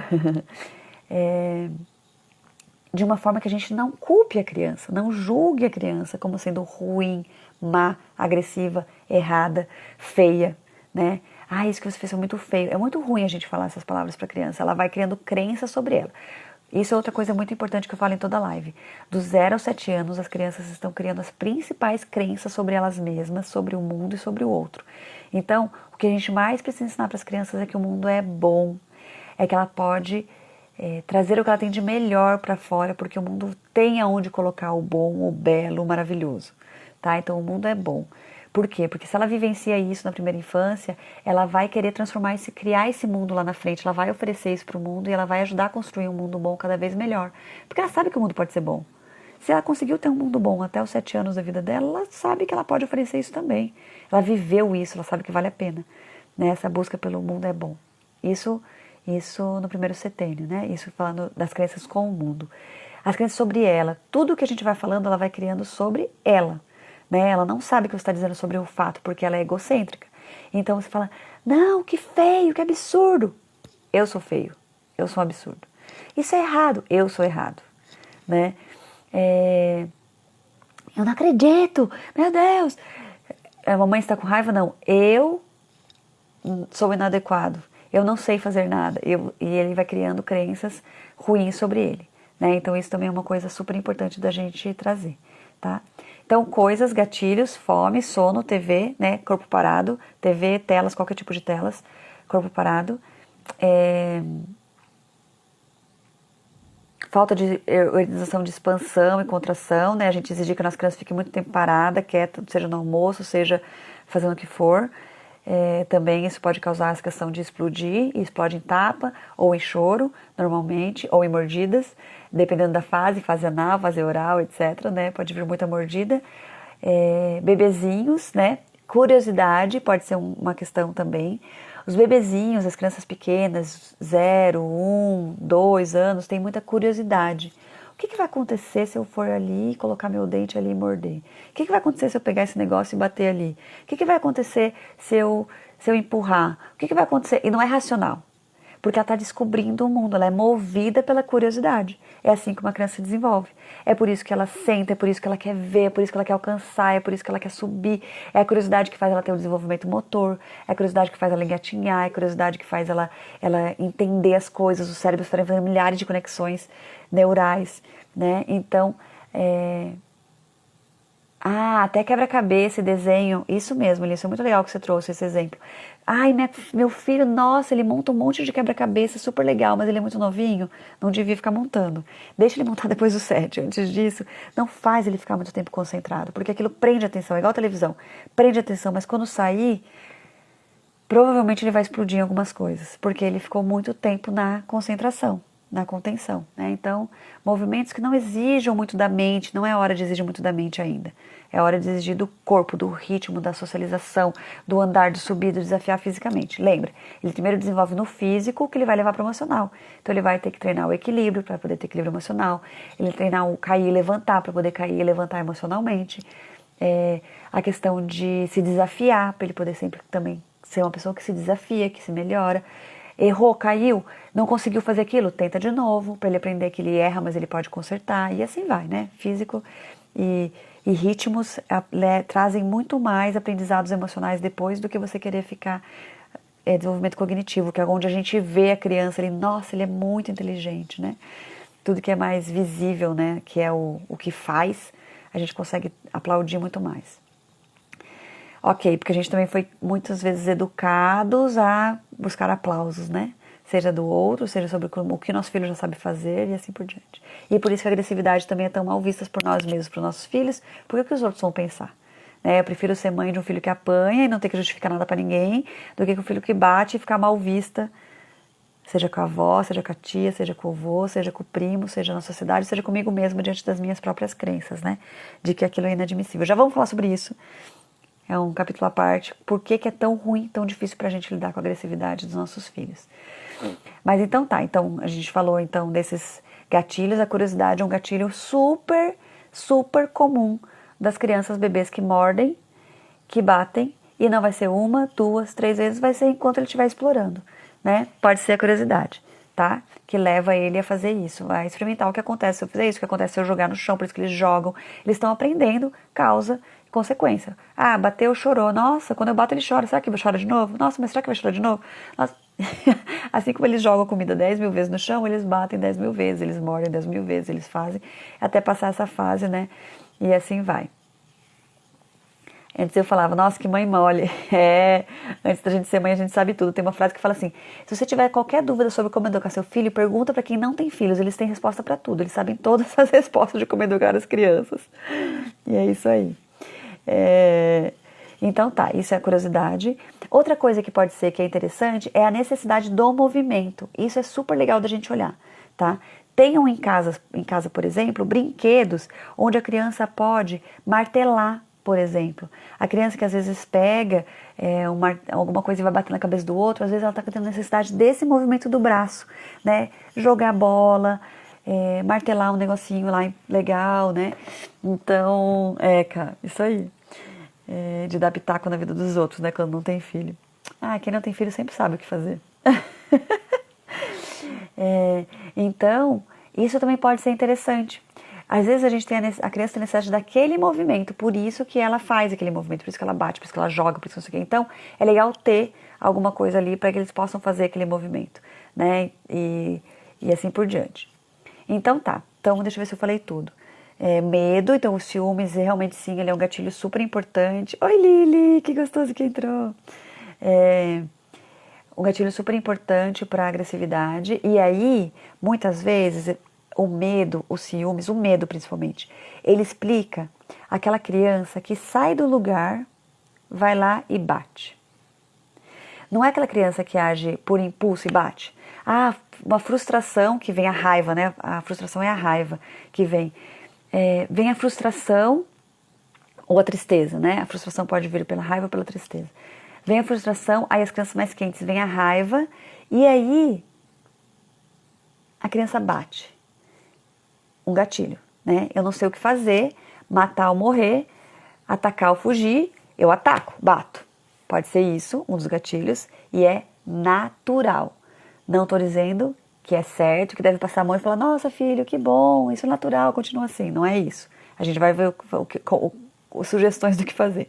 De uma forma que a gente não culpe a criança, não julgue a criança como sendo ruim, má, agressiva, errada, feia, né? Isso que você fez foi muito feio. É muito ruim a gente falar essas palavras para a criança. Ela vai criando crença sobre ela. Isso é outra coisa muito importante que eu falo em toda live. Do 0 aos 7 anos, as crianças estão criando as principais crenças sobre elas mesmas, sobre o mundo e sobre o outro. Então, o que a gente mais precisa ensinar para as crianças é que o mundo é bom, é que ela pode trazer o que ela tem de melhor para fora, porque o mundo tem aonde colocar o bom, o belo, o maravilhoso, tá? Então, o mundo é bom. Por quê? Porque se ela vivencia isso na primeira infância, ela vai querer criar esse mundo lá na frente, ela vai oferecer isso para o mundo e ela vai ajudar a construir um mundo bom cada vez melhor. Porque ela sabe que o mundo pode ser bom. Se ela conseguiu ter um mundo bom até os 7 anos da vida dela, ela sabe que ela pode oferecer isso também. Ela viveu isso, ela sabe que vale a pena. Né? Essa busca pelo mundo é bom. Isso Isso no primeiro setênio, né? Isso falando das crenças com o mundo. As crenças sobre ela, tudo que a gente vai falando, ela vai criando sobre ela, né? Ela não sabe o que você está dizendo sobre o fato, porque ela é egocêntrica. Então você fala, não, que feio, que absurdo. Eu sou feio, eu sou um absurdo. Isso é errado, eu sou errado, né? Eu não acredito, meu Deus. A mamãe está com raiva? Não, eu sou inadequado, eu não sei fazer nada. E ele vai criando crenças ruins sobre ele, né? Então isso também é uma coisa super importante da gente trazer, tá? Então coisas, gatilhos, fome, sono, TV, né? Corpo parado, TV, telas, qualquer tipo de telas, corpo parado. Falta de organização de expansão e contração, né? A gente exige que a nossa criança fique muito tempo parada, quieta, seja no almoço, seja fazendo o que for. Também isso pode causar essa questão de explodir, e explode em tapa ou em choro, normalmente, ou em mordidas, dependendo da fase anal, fase oral, etc, né? Pode vir muita mordida. Bebezinhos, né? Curiosidade pode ser uma questão também. Os bebezinhos, as crianças pequenas, 0, 1, 2 anos, têm muita curiosidade. O que vai acontecer se eu for ali, colocar meu dente ali e morder? O que vai acontecer se eu pegar esse negócio e bater ali? O que vai acontecer se eu empurrar? O que vai acontecer? E não é racional, porque ela está descobrindo o mundo, ela é movida pela curiosidade. É assim que uma criança se desenvolve. É por isso que ela senta, é por isso que ela quer ver, é por isso que ela quer alcançar, é por isso que ela quer subir. É a curiosidade que faz ela ter o desenvolvimento motor, é a curiosidade que faz ela engatinhar, é a curiosidade que faz ela entender as coisas, o cérebro está fazendo milhares de conexões neurais, né? Então, até quebra-cabeça e desenho, isso mesmo, isso é muito legal que você trouxe esse exemplo. Ai, meu filho, nossa, ele monta um monte de quebra-cabeça, super legal, mas ele é muito novinho, não devia ficar montando. Deixa ele montar depois do 7, antes disso, não faz ele ficar muito tempo concentrado, porque aquilo prende atenção, é igual a televisão, prende atenção, mas quando sair, provavelmente ele vai explodir em algumas coisas, porque ele ficou muito tempo na concentração, na contenção, né? Então, movimentos que não exijam muito da mente, não é hora de exigir muito da mente ainda. É hora de exigir do corpo, do ritmo, da socialização, do andar, do subir, do desafiar fisicamente. Lembra, ele primeiro desenvolve no físico, que ele vai levar para o emocional. Então ele vai ter que treinar o equilíbrio para poder ter equilíbrio emocional, ele treinar o cair e levantar para poder cair e levantar emocionalmente. A questão de se desafiar, para ele poder sempre também ser uma pessoa que se desafia, que se melhora. Errou, caiu, não conseguiu fazer aquilo, tenta de novo, para ele aprender que ele erra, mas ele pode consertar, e assim vai, né? Físico e ritmos trazem muito mais aprendizados emocionais depois do que você querer ficar desenvolvimento cognitivo, que é onde a gente vê a criança, nossa, ele é muito inteligente, né? Tudo que é mais visível, né? Que é o que faz, a gente consegue aplaudir muito mais. Ok, porque a gente também foi muitas vezes educados a buscar aplausos, né? Seja do outro, seja sobre o que nosso filho já sabe fazer e assim por diante. E por isso que a agressividade também é tão mal vista por nós mesmos, por nossos filhos, porque o que os outros vão pensar? Né? Eu prefiro ser mãe de um filho que apanha e não ter que justificar nada pra ninguém, do que um filho que bate e ficar mal vista, seja com a avó, seja com a tia, seja com o avô, seja com o primo, seja na sociedade, seja comigo mesma diante das minhas próprias crenças, né? De que aquilo é inadmissível. Já vamos falar sobre isso. É um capítulo à parte. Por que é tão ruim, tão difícil pra gente lidar com a agressividade dos nossos filhos? Mas então tá, então a gente falou então desses gatilhos. A curiosidade é um gatilho super, super comum das crianças, bebês que mordem, que batem, e não vai ser uma, 2, 3 vezes, vai ser enquanto ele estiver explorando, né? Pode ser a curiosidade, tá? Que leva ele a fazer isso, a experimentar o que acontece se eu fizer isso, o que acontece se eu jogar no chão, por isso que eles jogam. Eles estão aprendendo causa e consequência. Ah, bateu, chorou. Nossa, quando eu bato ele chora. Será que chora de novo? Nossa, mas será que vai chorar de novo? Nossa. Assim como eles jogam comida 10.000 vezes no chão, eles batem 10.000 vezes, eles mordem 10.000 vezes, eles fazem até passar essa fase, né? E assim vai. Antes eu falava, nossa, que mãe mole. Antes da gente ser mãe, a gente sabe tudo. Tem uma frase que fala assim, se você tiver qualquer dúvida sobre como educar seu filho, pergunta para quem não tem filhos, eles têm resposta para tudo, eles sabem todas as respostas de como educar as crianças. E é isso aí. Então tá, isso é a curiosidade. Outra coisa que pode ser que é interessante é a necessidade do movimento. Isso é super legal da gente olhar, tá? Tenham em casa, por exemplo, brinquedos onde a criança pode martelar por exemplo. A criança que às vezes pega alguma coisa e vai bater na cabeça do outro, às vezes ela está tendo necessidade desse movimento do braço, né? Jogar bola, martelar um negocinho lá legal, né? Então, cara, isso aí. De dar pitaco na vida dos outros, né? Quando não tem filho. Quem não tem filho sempre sabe o que fazer. Então, isso também pode ser interessante. Às vezes a criança tem necessidade daquele movimento, por isso que ela faz aquele movimento, por isso que ela bate, por isso que ela joga, por isso que não sei o quê. Então, é legal ter alguma coisa ali para que eles possam fazer aquele movimento, né? E assim por diante. Então tá, então deixa eu ver se eu falei tudo. Medo, então os ciúmes, realmente sim, ele é um gatilho super importante. Oi Lili, que gostoso que entrou. Um gatilho super importante para a agressividade. E aí, muitas vezes, o medo, os ciúmes, o medo principalmente, ele explica aquela criança que sai do lugar, vai lá e bate. Não é aquela criança que age por impulso e bate. Uma frustração que vem a raiva, né? A frustração é a raiva que vem. Vem a frustração ou a tristeza, né? A frustração pode vir pela raiva ou pela tristeza. Vem a frustração, aí as crianças mais quentes vem a raiva e aí a criança bate. Um gatilho, né? Eu não sei o que fazer, matar ou morrer, atacar ou fugir, eu ataco, bato. Pode ser isso, um dos gatilhos, e é natural. Não estou dizendo que é certo, que deve passar a mão e falar, nossa filho, que bom, isso é natural, continua assim. Não é isso. A gente vai ver sugestões do que fazer.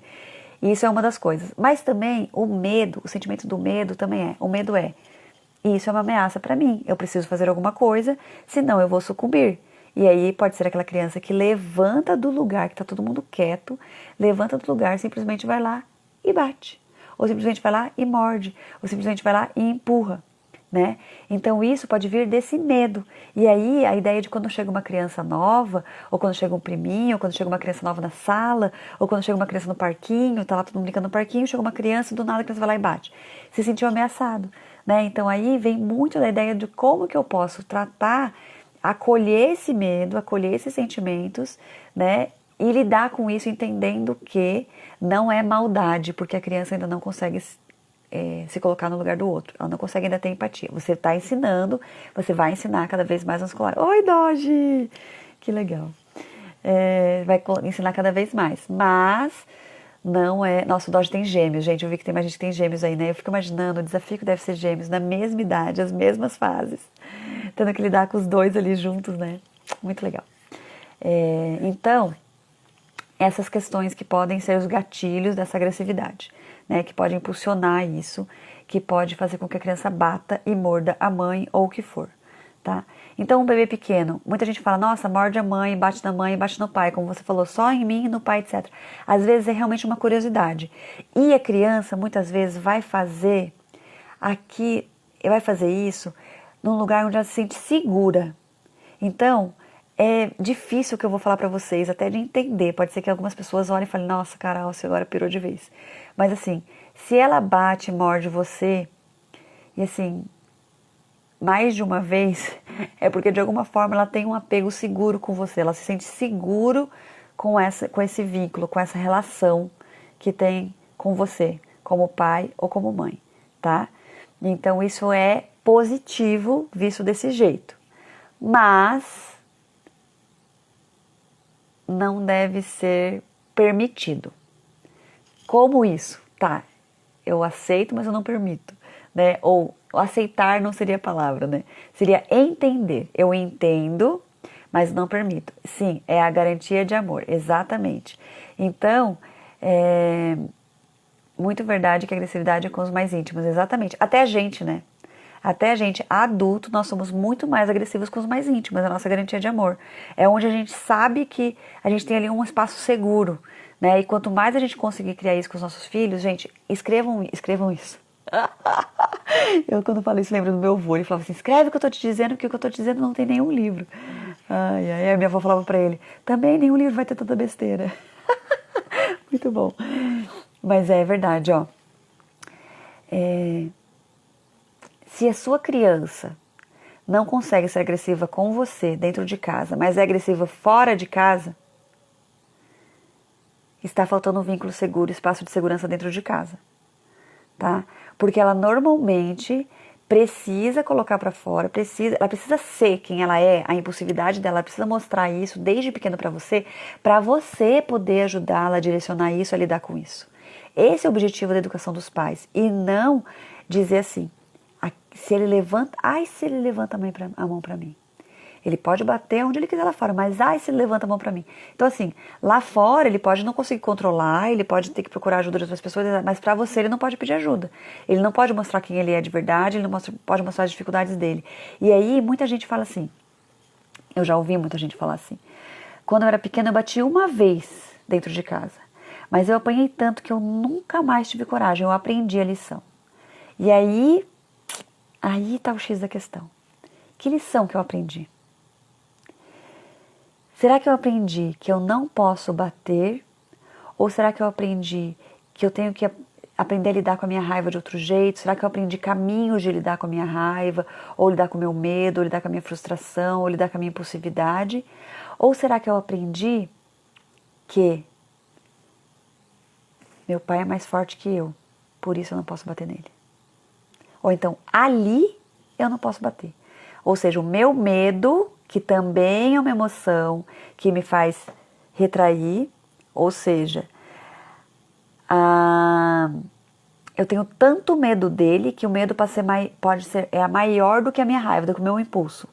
E isso é uma das coisas. Mas também o medo, o sentimento do medo também é. O medo isso é uma ameaça para mim. Eu preciso fazer alguma coisa, senão eu vou sucumbir. E aí pode ser aquela criança que levanta do lugar, que está todo mundo quieto, levanta do lugar, simplesmente vai lá e bate. Ou simplesmente vai lá e morde. Ou simplesmente vai lá e empurra. Né? Então isso pode vir desse medo. E aí a ideia de quando chega uma criança nova, ou quando chega um priminho, ou quando chega uma criança nova na sala, ou quando chega uma criança no parquinho, tá lá todo mundo brincando no parquinho, chega uma criança e do nada a criança vai lá e bate. Se sentiu ameaçado, né? Então aí vem muito da ideia de como que eu posso tratar, acolher esse medo, acolher esses sentimentos, né? E lidar com isso entendendo que não é maldade, porque a criança ainda não consegue se colocar no lugar do outro. Ela não consegue ainda ter empatia. Você está ensinando, você vai ensinar cada vez mais no escolar. Oi, Doge! Que legal. Vai ensinar cada vez mais. Mas não é... Nossa, o Doge tem gêmeos, gente. Eu vi que tem mais gente que tem gêmeos aí, né? Eu fico imaginando o desafio que deve ser gêmeos na mesma idade, as mesmas fases. Tendo que lidar com os dois ali juntos, né? Muito legal. Então, essas questões que podem ser os gatilhos dessa agressividade. Né, que pode impulsionar isso, que pode fazer com que a criança bata e morda a mãe ou o que for, tá? Então um bebê pequeno, muita gente fala, nossa, morde a mãe, bate na mãe, bate no pai, como você falou, só em mim, no pai, etc. Às vezes é realmente uma curiosidade. E a criança, muitas vezes, vai fazer isso num lugar onde ela se sente segura. Então, é difícil o que eu vou falar pra vocês, até de entender. Pode ser que algumas pessoas olhem e falem, nossa, Carol, você agora pirou de vez. Mas assim, se ela bate e morde você, e assim, mais de uma vez, é porque de alguma forma ela tem um apego seguro com você. Ela se sente seguro com esse vínculo, com essa relação que tem com você, como pai ou como mãe, tá? Então isso é positivo visto desse jeito. Mas não deve ser permitido. Como isso? Tá, eu aceito, mas eu não permito, né? Ou aceitar não seria a palavra, né? Seria entender. Eu entendo, mas não permito. Sim, é a garantia de amor, exatamente. Então, muito verdade que a agressividade é com os mais íntimos, exatamente. Até a gente, né? Até a gente, adulto, nós somos muito mais agressivos com os mais íntimos, a nossa garantia de amor. É onde a gente sabe que a gente tem ali um espaço seguro, né? E quanto mais a gente conseguir criar isso com os nossos filhos, gente, escrevam isso. Eu, quando falo isso, lembro do meu avô, ele falava assim, escreve o que eu tô te dizendo, porque o que eu tô te dizendo não tem nenhum livro. Ai, a minha avó falava pra ele, também nenhum livro vai ter tanta besteira. Muito bom. Mas é verdade, ó. Se a sua criança não consegue ser agressiva com você dentro de casa, mas é agressiva fora de casa, está faltando um vínculo seguro, espaço de segurança dentro de casa, tá? Porque ela normalmente precisa colocar para fora, ela precisa ser quem ela é, a impulsividade dela, ela precisa mostrar isso desde pequeno para você poder ajudá-la a direcionar isso, a lidar com isso. Esse é o objetivo da educação dos pais, e não dizer assim, se ele levanta a mão para mim. Ele pode bater onde ele quiser lá fora, mas se ele levanta a mão pra mim. Então assim, lá fora ele pode não conseguir controlar, ele pode ter que procurar ajuda de outras pessoas, mas pra você ele não pode pedir ajuda. Ele não pode mostrar quem ele é de verdade, ele não pode mostrar as dificuldades dele. E aí muita gente fala assim, eu já ouvi muita gente falar assim, quando eu era pequena eu bati uma vez dentro de casa, mas eu apanhei tanto que eu nunca mais tive coragem, eu aprendi a lição. E aí tá o X da questão. Que lição que eu aprendi? Será que eu aprendi que eu não posso bater? Ou será que eu aprendi que eu tenho que aprender a lidar com a minha raiva de outro jeito? Será que eu aprendi caminhos de lidar com a minha raiva? Ou lidar com o meu medo? Ou lidar com a minha frustração? Ou lidar com a minha impulsividade? Ou será que eu aprendi que meu pai é mais forte que eu, por isso eu não posso bater nele? Ou então, ali eu não posso bater. Ou seja, o meu medo, que também é uma emoção que me faz retrair, ou seja, eu tenho tanto medo dele que o medo é maior do que a minha raiva, do que o meu impulso.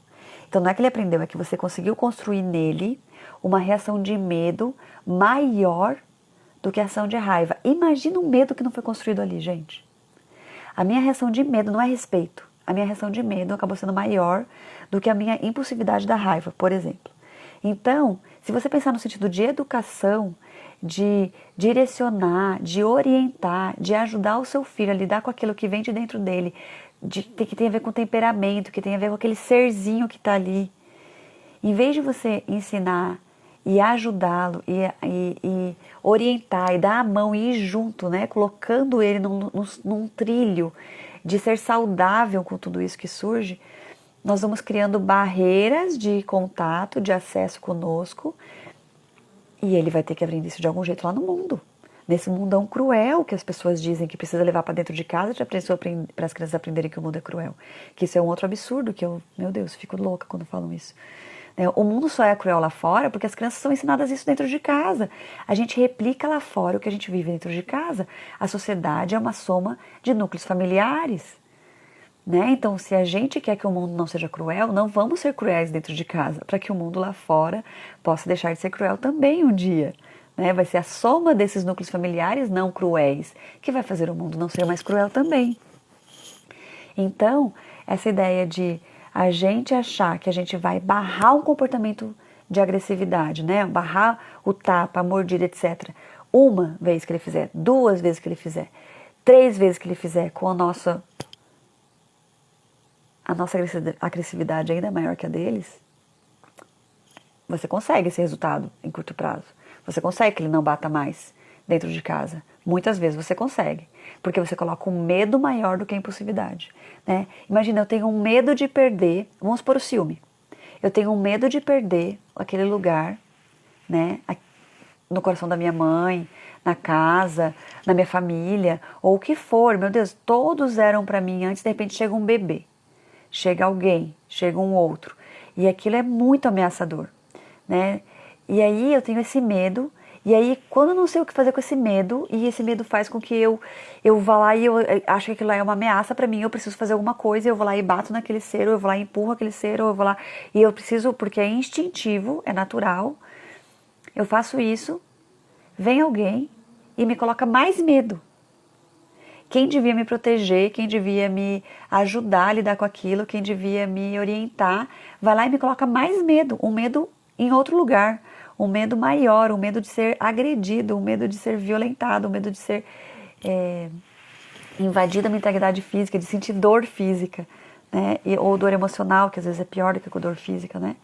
Então não é que ele aprendeu, é que você conseguiu construir nele uma reação de medo maior do que a ação de raiva. Imagina um medo que não foi construído ali, gente. A minha reação de medo não é respeito. A minha reação de medo acabou sendo maior do que a minha impulsividade da raiva, por exemplo. Então, se você pensar no sentido de educação, de direcionar, de orientar, de ajudar o seu filho a lidar com aquilo que vem de dentro dele, que tem a ver com temperamento, que tem a ver com aquele serzinho que está ali, em vez de você ensinar e ajudá-lo e orientar e dar a mão e ir junto, né, colocando ele num trilho de ser saudável com tudo isso que surge, nós vamos criando barreiras de contato, de acesso conosco, e ele vai ter que aprender isso de algum jeito lá no mundo. Nesse mundão cruel que as pessoas dizem que precisa levar para dentro de casa para as crianças aprenderem que o mundo é cruel. Que isso é um outro absurdo, que eu, meu Deus, fico louca quando falam isso. O mundo só é cruel lá fora porque as crianças são ensinadas isso dentro de casa. A gente replica lá fora o que a gente vive dentro de casa. A sociedade é uma soma de núcleos familiares. Né? Então, se a gente quer que o mundo não seja cruel, não vamos ser cruéis dentro de casa, para que o mundo lá fora possa deixar de ser cruel também um dia. Né? Vai ser a soma desses núcleos familiares não cruéis que vai fazer o mundo não ser mais cruel também. Então, essa ideia de a gente achar que a gente vai barrar um comportamento de agressividade, né? Barrar o tapa, a mordida, etc. Uma vez que ele fizer, 2 vezes que ele fizer, 3 vezes que ele fizer com a nossa agressividade ainda maior que a deles, você consegue esse resultado em curto prazo. Você consegue que ele não bata mais dentro de casa. Muitas vezes você consegue, porque você coloca um medo maior do que a impulsividade. Né? Imagina, eu tenho um medo de perder, vamos por o ciúme. Eu tenho um medo de perder aquele lugar, né, no coração da minha mãe, na casa, na minha família, ou o que for. Meu Deus, todos eram para mim antes, de repente chega um bebê. Chega alguém, chega um outro. E aquilo é muito ameaçador, né? E aí eu tenho esse medo, e aí quando eu não sei o que fazer com esse medo, e esse medo faz com que eu vá lá e eu acho que aquilo é uma ameaça para mim, eu preciso fazer alguma coisa, eu vou lá e bato naquele ser, ou eu vou lá e empurro aquele ser, ou eu vou lá, e eu preciso, porque é instintivo, é natural, eu faço isso, vem alguém e me coloca mais medo. Quem devia me proteger, quem devia me ajudar a lidar com aquilo, quem devia me orientar, vai lá e me coloca mais medo, um medo em outro lugar, um medo maior, um medo de ser agredido, um medo de ser violentado, um medo de ser invadida a minha integridade física, de sentir dor física, né? Ou dor emocional, que às vezes é pior do que a dor física, né?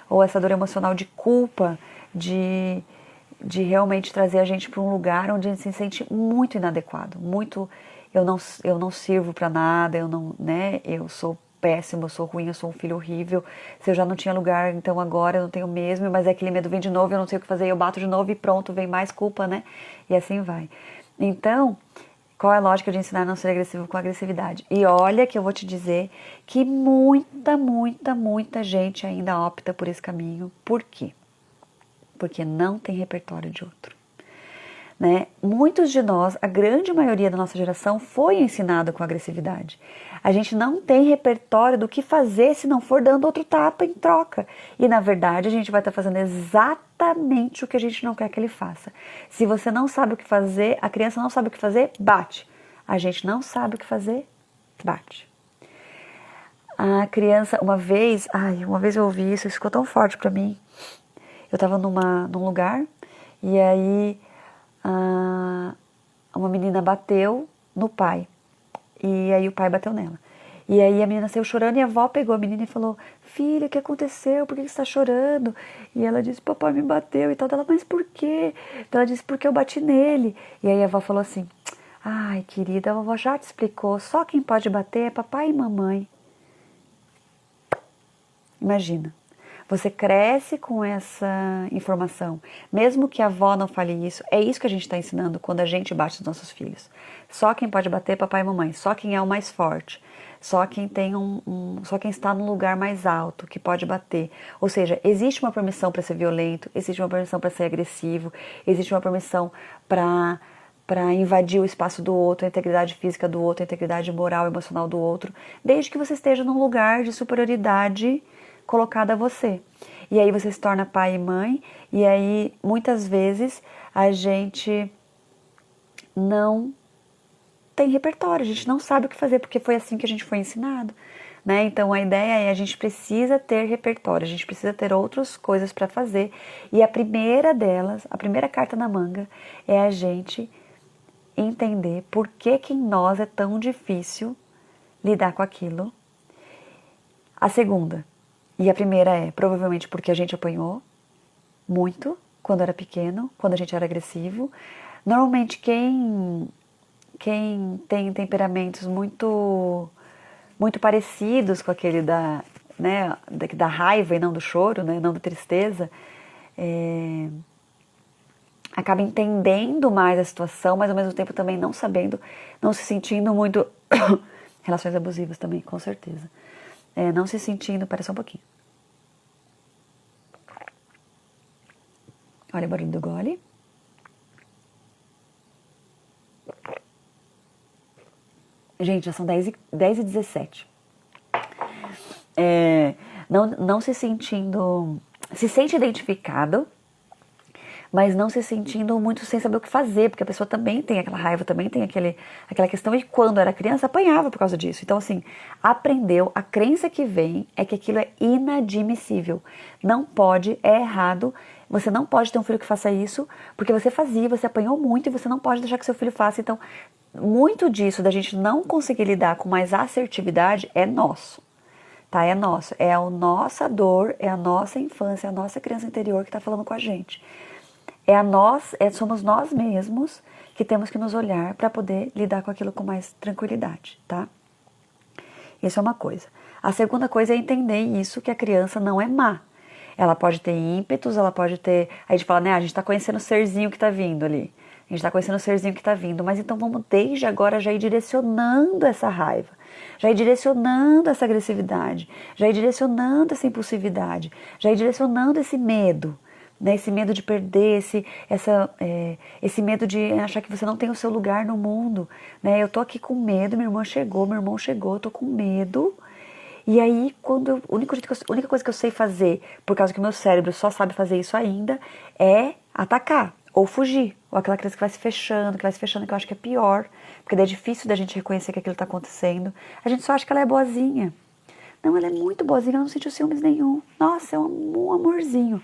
Ou essa dor emocional de culpa, de realmente trazer a gente para um lugar onde a gente se sente muito inadequado, muito, eu não sirvo para nada, eu não, né, eu sou péssimo, eu sou ruim, eu sou um filho horrível, se eu já não tinha lugar, então agora eu não tenho mesmo, mas aquele medo vem de novo, eu não sei o que fazer, eu bato de novo e pronto, vem mais culpa, né? E assim vai. Então, qual é a lógica de ensinar a não ser agressivo com agressividade? E olha que eu vou te dizer que muita gente ainda opta por esse caminho. Por quê? Porque não tem repertório de outro. Né? Muitos de nós, a grande maioria da nossa geração, foi ensinado com agressividade. A gente não tem repertório do que fazer se não for dando outro tapa em troca. E na verdade a gente vai estar fazendo exatamente o que a gente não quer que ele faça. Se você não sabe o que fazer, a criança não sabe o que fazer, bate. A gente não sabe o que fazer, bate. A criança, uma vez eu ouvi isso ficou tão forte pra mim. Eu tava num lugar e aí uma menina bateu no pai. E aí o pai bateu nela. E aí a menina saiu chorando e a avó pegou a menina e falou: filha, o que aconteceu? Por que você está chorando? E ela disse: papai me bateu e tal. Ela: mas por quê? Então ela disse: porque eu bati nele. E aí a avó falou assim: ai, querida, a vovó já te explicou, só quem pode bater é papai e mamãe. Imagina. Você cresce com essa informação. Mesmo que a avó não fale isso, é isso que a gente está ensinando quando a gente bate nos nossos filhos. Só quem pode bater é papai e mamãe. Só quem é o mais forte. Só quem tem só quem está no lugar mais alto que pode bater. Ou seja, existe uma permissão para ser violento, existe uma permissão para ser agressivo, existe uma permissão para invadir o espaço do outro, a integridade física do outro, a integridade moral e emocional do outro, desde que você esteja num lugar de superioridade colocada a você. E aí você se torna pai e mãe, e aí muitas vezes a gente não tem repertório, a gente não sabe o que fazer, porque foi assim que a gente foi ensinado. Né? Então a ideia é a gente precisa ter repertório, a gente precisa ter outras coisas para fazer. E a primeira delas, a primeira carta na manga, é a gente entender por que em nós é tão difícil lidar com aquilo. A segunda, e a primeira é provavelmente porque a gente apanhou muito quando era pequeno, quando a gente era agressivo. Normalmente quem tem temperamentos muito parecidos com aquele da raiva e não do choro, né, não da tristeza, acaba entendendo mais a situação, mas ao mesmo tempo também não sabendo, não se sentindo muito... Relações abusivas também, com certeza. Não se sentindo... Pera só um pouquinho. Olha o barulho do gole. Gente, já são 10h17. Não se sentindo... Se sente identificado, mas não se sentindo muito sem saber o que fazer, porque a pessoa também tem aquela raiva, também tem aquela questão, e quando era criança apanhava por causa disso. Então assim, aprendeu, a crença que vem é que aquilo é inadmissível, não pode, é errado, você não pode ter um filho que faça isso, porque você fazia, você apanhou muito e você não pode deixar que seu filho faça. Então, muito disso da gente não conseguir lidar com mais assertividade é nosso. Tá? É nosso, é a nossa dor, é a nossa infância, é a nossa criança interior que está falando com a gente. Somos nós mesmos que temos que nos olhar para poder lidar com aquilo com mais tranquilidade, tá? Isso é uma coisa. A segunda coisa é entender isso, que a criança não é má. Ela pode ter ímpetos, ela pode ter... Aí a gente fala, né, a gente tá conhecendo o serzinho que tá vindo ali. A gente tá conhecendo o serzinho que tá vindo, mas então vamos desde agora já ir direcionando essa raiva, já ir direcionando essa agressividade, já ir direcionando essa impulsividade, já ir direcionando esse medo. Né, esse medo de perder, esse medo de achar que você não tem o seu lugar no mundo. Né? Eu tô aqui com medo, minha irmã chegou, meu irmão chegou, eu tô com medo. E aí, a única coisa que eu sei fazer, por causa que o meu cérebro só sabe fazer isso ainda, é atacar ou fugir. Ou aquela criança que vai se fechando, que eu acho que é pior. Porque daí é difícil da gente reconhecer que aquilo tá acontecendo. A gente só acha que ela é boazinha. Não, ela é muito boazinha, ela não sentiu ciúmes nenhum. Nossa, é um amorzinho.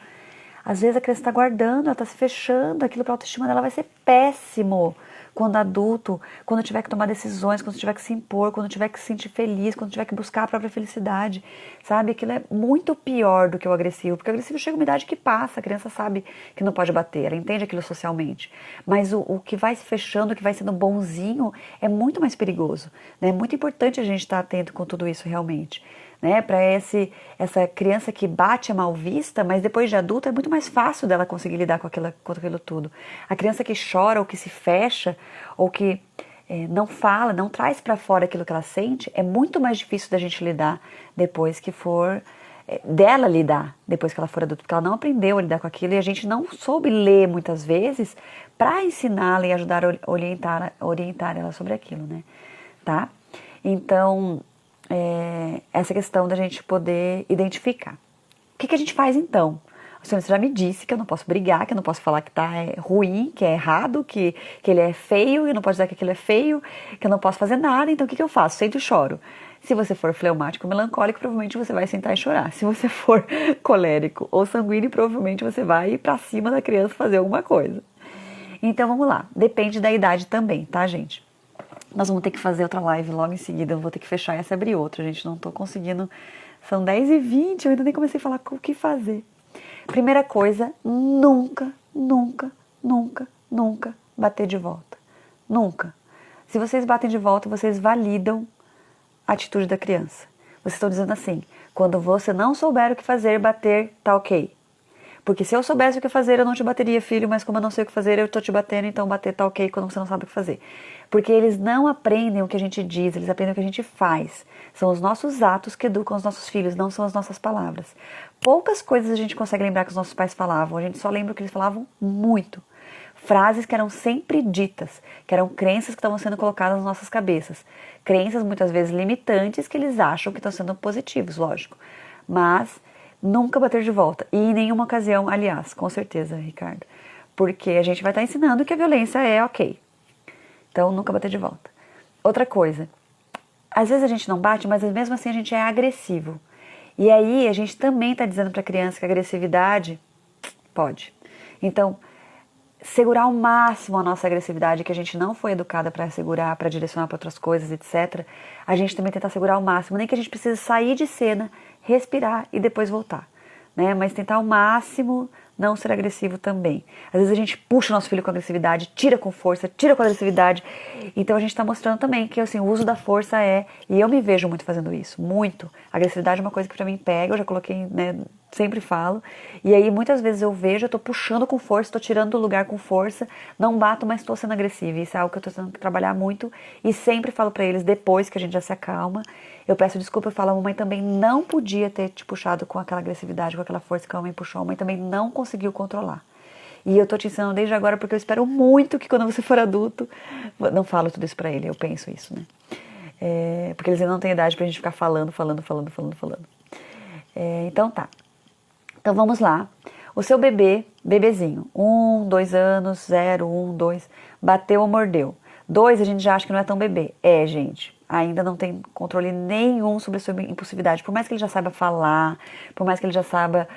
Às vezes a criança está guardando, ela está se fechando, aquilo para a autoestima dela vai ser péssimo quando adulto, quando tiver que tomar decisões, quando tiver que se impor, quando tiver que se sentir feliz, quando tiver que buscar a própria felicidade, sabe? Aquilo é muito pior do que o agressivo, porque o agressivo chega uma idade que passa, a criança sabe que não pode bater, ela entende aquilo socialmente, mas o que vai se fechando, o que vai sendo bonzinho, é muito mais perigoso, né? É muito importante a gente estar atento com tudo isso realmente. Né, para essa criança que bate é mal vista, mas depois de adulta é muito mais fácil dela conseguir lidar com aquilo tudo. A criança que chora ou que se fecha ou que não fala, não traz para fora aquilo que ela sente, é muito mais difícil da gente lidar depois que for dela lidar, depois que ela for adulta, porque ela não aprendeu a lidar com aquilo e a gente não soube ler muitas vezes para ensiná-la e ajudar a orientar ela sobre aquilo, né? Tá? Então, essa questão da gente poder identificar. O que a gente faz então? O senhor já me disse que eu não posso brigar, que eu não posso falar que tá ruim, que é errado, que ele é feio, eu não posso dizer que aquilo é feio, que eu não posso fazer nada, então o que eu faço? Sento e choro. Se você for fleumático, melancólico, provavelmente você vai sentar e chorar. Se você for colérico ou sanguíneo, provavelmente você vai ir pra cima da criança fazer alguma coisa. Então vamos lá, depende da idade também, tá, gente? Nós vamos ter que fazer outra live logo em seguida, eu vou ter que fechar essa e abrir outra, gente, não tô conseguindo, são 10h20, eu ainda nem comecei a falar o que fazer. Primeira coisa, nunca bater de volta, nunca. Se vocês batem de volta, vocês validam a atitude da criança. Vocês estão dizendo assim, quando você não souber o que fazer, bater tá ok. Porque se eu soubesse o que fazer, eu não te bateria, filho, mas como eu não sei o que fazer, eu tô te batendo, então bater tá ok quando você não sabe o que fazer. Porque eles não aprendem o que a gente diz, eles aprendem o que a gente faz. São os nossos atos que educam os nossos filhos, não são as nossas palavras. Poucas coisas a gente consegue lembrar que os nossos pais falavam, a gente só lembra o que eles falavam muito. Frases que eram sempre ditas, que eram crenças que estavam sendo colocadas nas nossas cabeças. Crenças muitas vezes limitantes que eles acham que estão sendo positivos, lógico. Mas nunca bater de volta. E em nenhuma ocasião, aliás, com certeza, Ricardo. Porque a gente vai estar ensinando que a violência é ok. Então, nunca bater de volta. Outra coisa. Às vezes a gente não bate, mas mesmo assim a gente é agressivo. E aí a gente também está dizendo para a criança que a agressividade pode. Então, segurar ao máximo a nossa agressividade, que a gente não foi educada para segurar, para direcionar para outras coisas, etc. A gente também tentar segurar ao máximo, nem que a gente precise sair de cena, respirar e depois voltar, né? Mas tentar ao máximo não ser agressivo também. Às vezes a gente puxa o nosso filho com agressividade, tira com força, tira com agressividade. Então a gente está mostrando também que assim, o uso da força e eu me vejo muito fazendo isso, muito. A agressividade é uma coisa que para mim pega, eu já coloquei, né, sempre falo. E aí muitas vezes eu vejo, eu tô puxando com força, tô tirando do lugar com força, não bato, mas tô sendo agressiva. Isso é algo que eu tô tendo que trabalhar muito e sempre falo para eles, depois que a gente já se acalma, eu peço desculpa, eu falo, a mamãe também não podia ter te puxado com aquela agressividade, com aquela força que a mamãe puxou, a mãe também não conseguiu controlar. E eu tô te ensinando desde agora porque eu espero muito que quando você for adulto, não falo tudo isso pra ele, eu penso isso, né? Porque eles ainda não têm idade pra gente ficar falando. Então tá. Então vamos lá. O seu bebezinho, 1, 2 anos, 0, 1, 2, bateu ou mordeu. 2 a gente já acha que não é tão bebê. Gente, ainda não tem controle nenhum sobre a sua impulsividade. Por mais que ele já saiba falar, por mais que ele já saiba,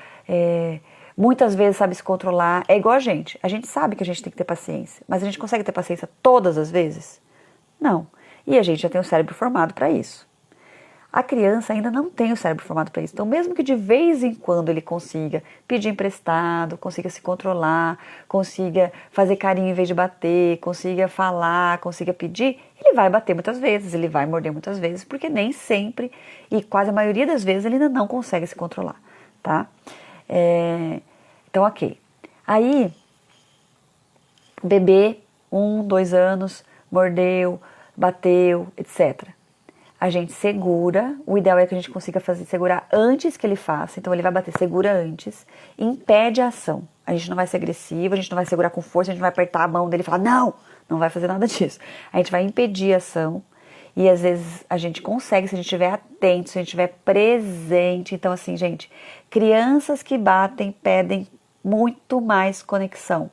muitas vezes sabe se controlar. É igual a gente sabe que a gente tem que ter paciência, mas a gente consegue ter paciência todas as vezes? Não. E a gente já tem o cérebro formado para isso. A criança ainda não tem o cérebro formado para isso. Então, mesmo que de vez em quando ele consiga pedir emprestado, consiga se controlar, consiga fazer carinho em vez de bater, consiga falar, consiga pedir, ele vai bater muitas vezes, ele vai morder muitas vezes, porque nem sempre, e quase a maioria das vezes, ele ainda não consegue se controlar, tá? Então, ok. Aí, bebê, 1, 2 anos, mordeu, bateu, etc. A gente segura, o ideal é que a gente consiga segurar antes que ele faça, então ele vai bater, segura antes, impede a ação. A gente não vai ser agressivo, a gente não vai segurar com força, a gente não vai apertar a mão dele e falar, não vai fazer nada disso. A gente vai impedir a ação e às vezes a gente consegue, se a gente estiver atento, se a gente estiver presente. Então assim, gente, crianças que batem pedem muito mais conexão,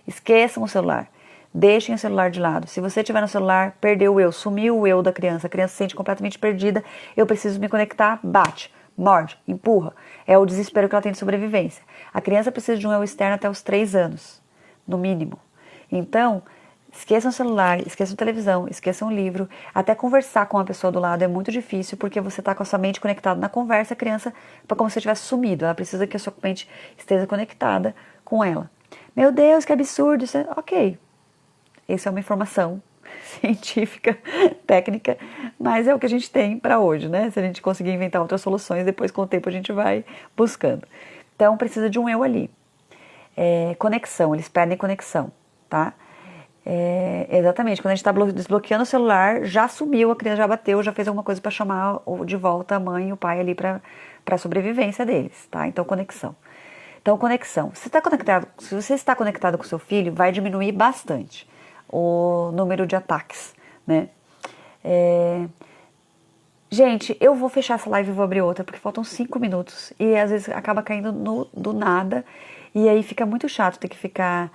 Esqueçam o celular. Deixem o celular de lado. Se você tiver no celular, perdeu o eu, sumiu o eu da criança. A criança se sente completamente perdida. Eu preciso me conectar, bate, morde, empurra. É o desespero que ela tem de sobrevivência. A criança precisa de um eu externo até os 3 anos, no mínimo. Então, esqueçam o celular, esqueçam a televisão, esqueçam o livro. Até conversar com a pessoa do lado é muito difícil, porque você está com a sua mente conectada na conversa, a criança é como se você tivesse sumido. Ela precisa que a sua mente esteja conectada com ela. Meu Deus, que absurdo! Isso é... Ok, isso é uma informação científica, técnica, mas é o que a gente tem para hoje, né? Se a gente conseguir inventar outras soluções, depois com o tempo a gente vai buscando. Então precisa de um eu ali. Conexão, eles pedem conexão, tá? Exatamente, quando a gente está desbloqueando o celular, já sumiu, a criança já bateu, já fez alguma coisa para chamar de volta a mãe e o pai ali para a sobrevivência deles, tá? Então conexão. Então conexão. Se você está conectado com o seu filho, vai diminuir bastante o número de ataques, né? Gente, eu vou fechar essa live e vou abrir outra, porque faltam 5 minutos. E às vezes acaba caindo do nada. E aí fica muito chato ter que ficar...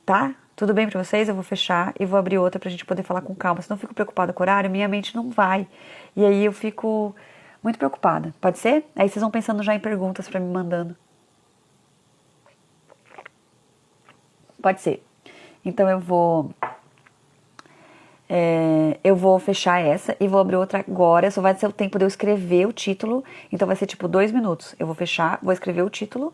Tá? Tudo bem pra vocês? Eu vou fechar e vou abrir outra pra gente poder falar com calma. Se não fico preocupada com o horário, minha mente não vai. E aí eu fico muito preocupada. Pode ser? Aí vocês vão pensando já em perguntas pra me mandando. Pode ser. Então eu vou fechar essa e vou abrir outra agora. Só vai ser o tempo de eu escrever o título. Então vai ser tipo 2 minutos. Eu vou fechar, vou escrever o título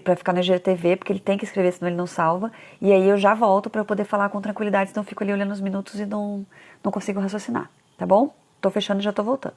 pra ficar no IGTV, porque ele tem que escrever, senão ele não salva. E aí eu já volto pra eu poder falar com tranquilidade, senão eu fico ali olhando os minutos e não consigo raciocinar. Tá bom? Tô fechando e já tô voltando.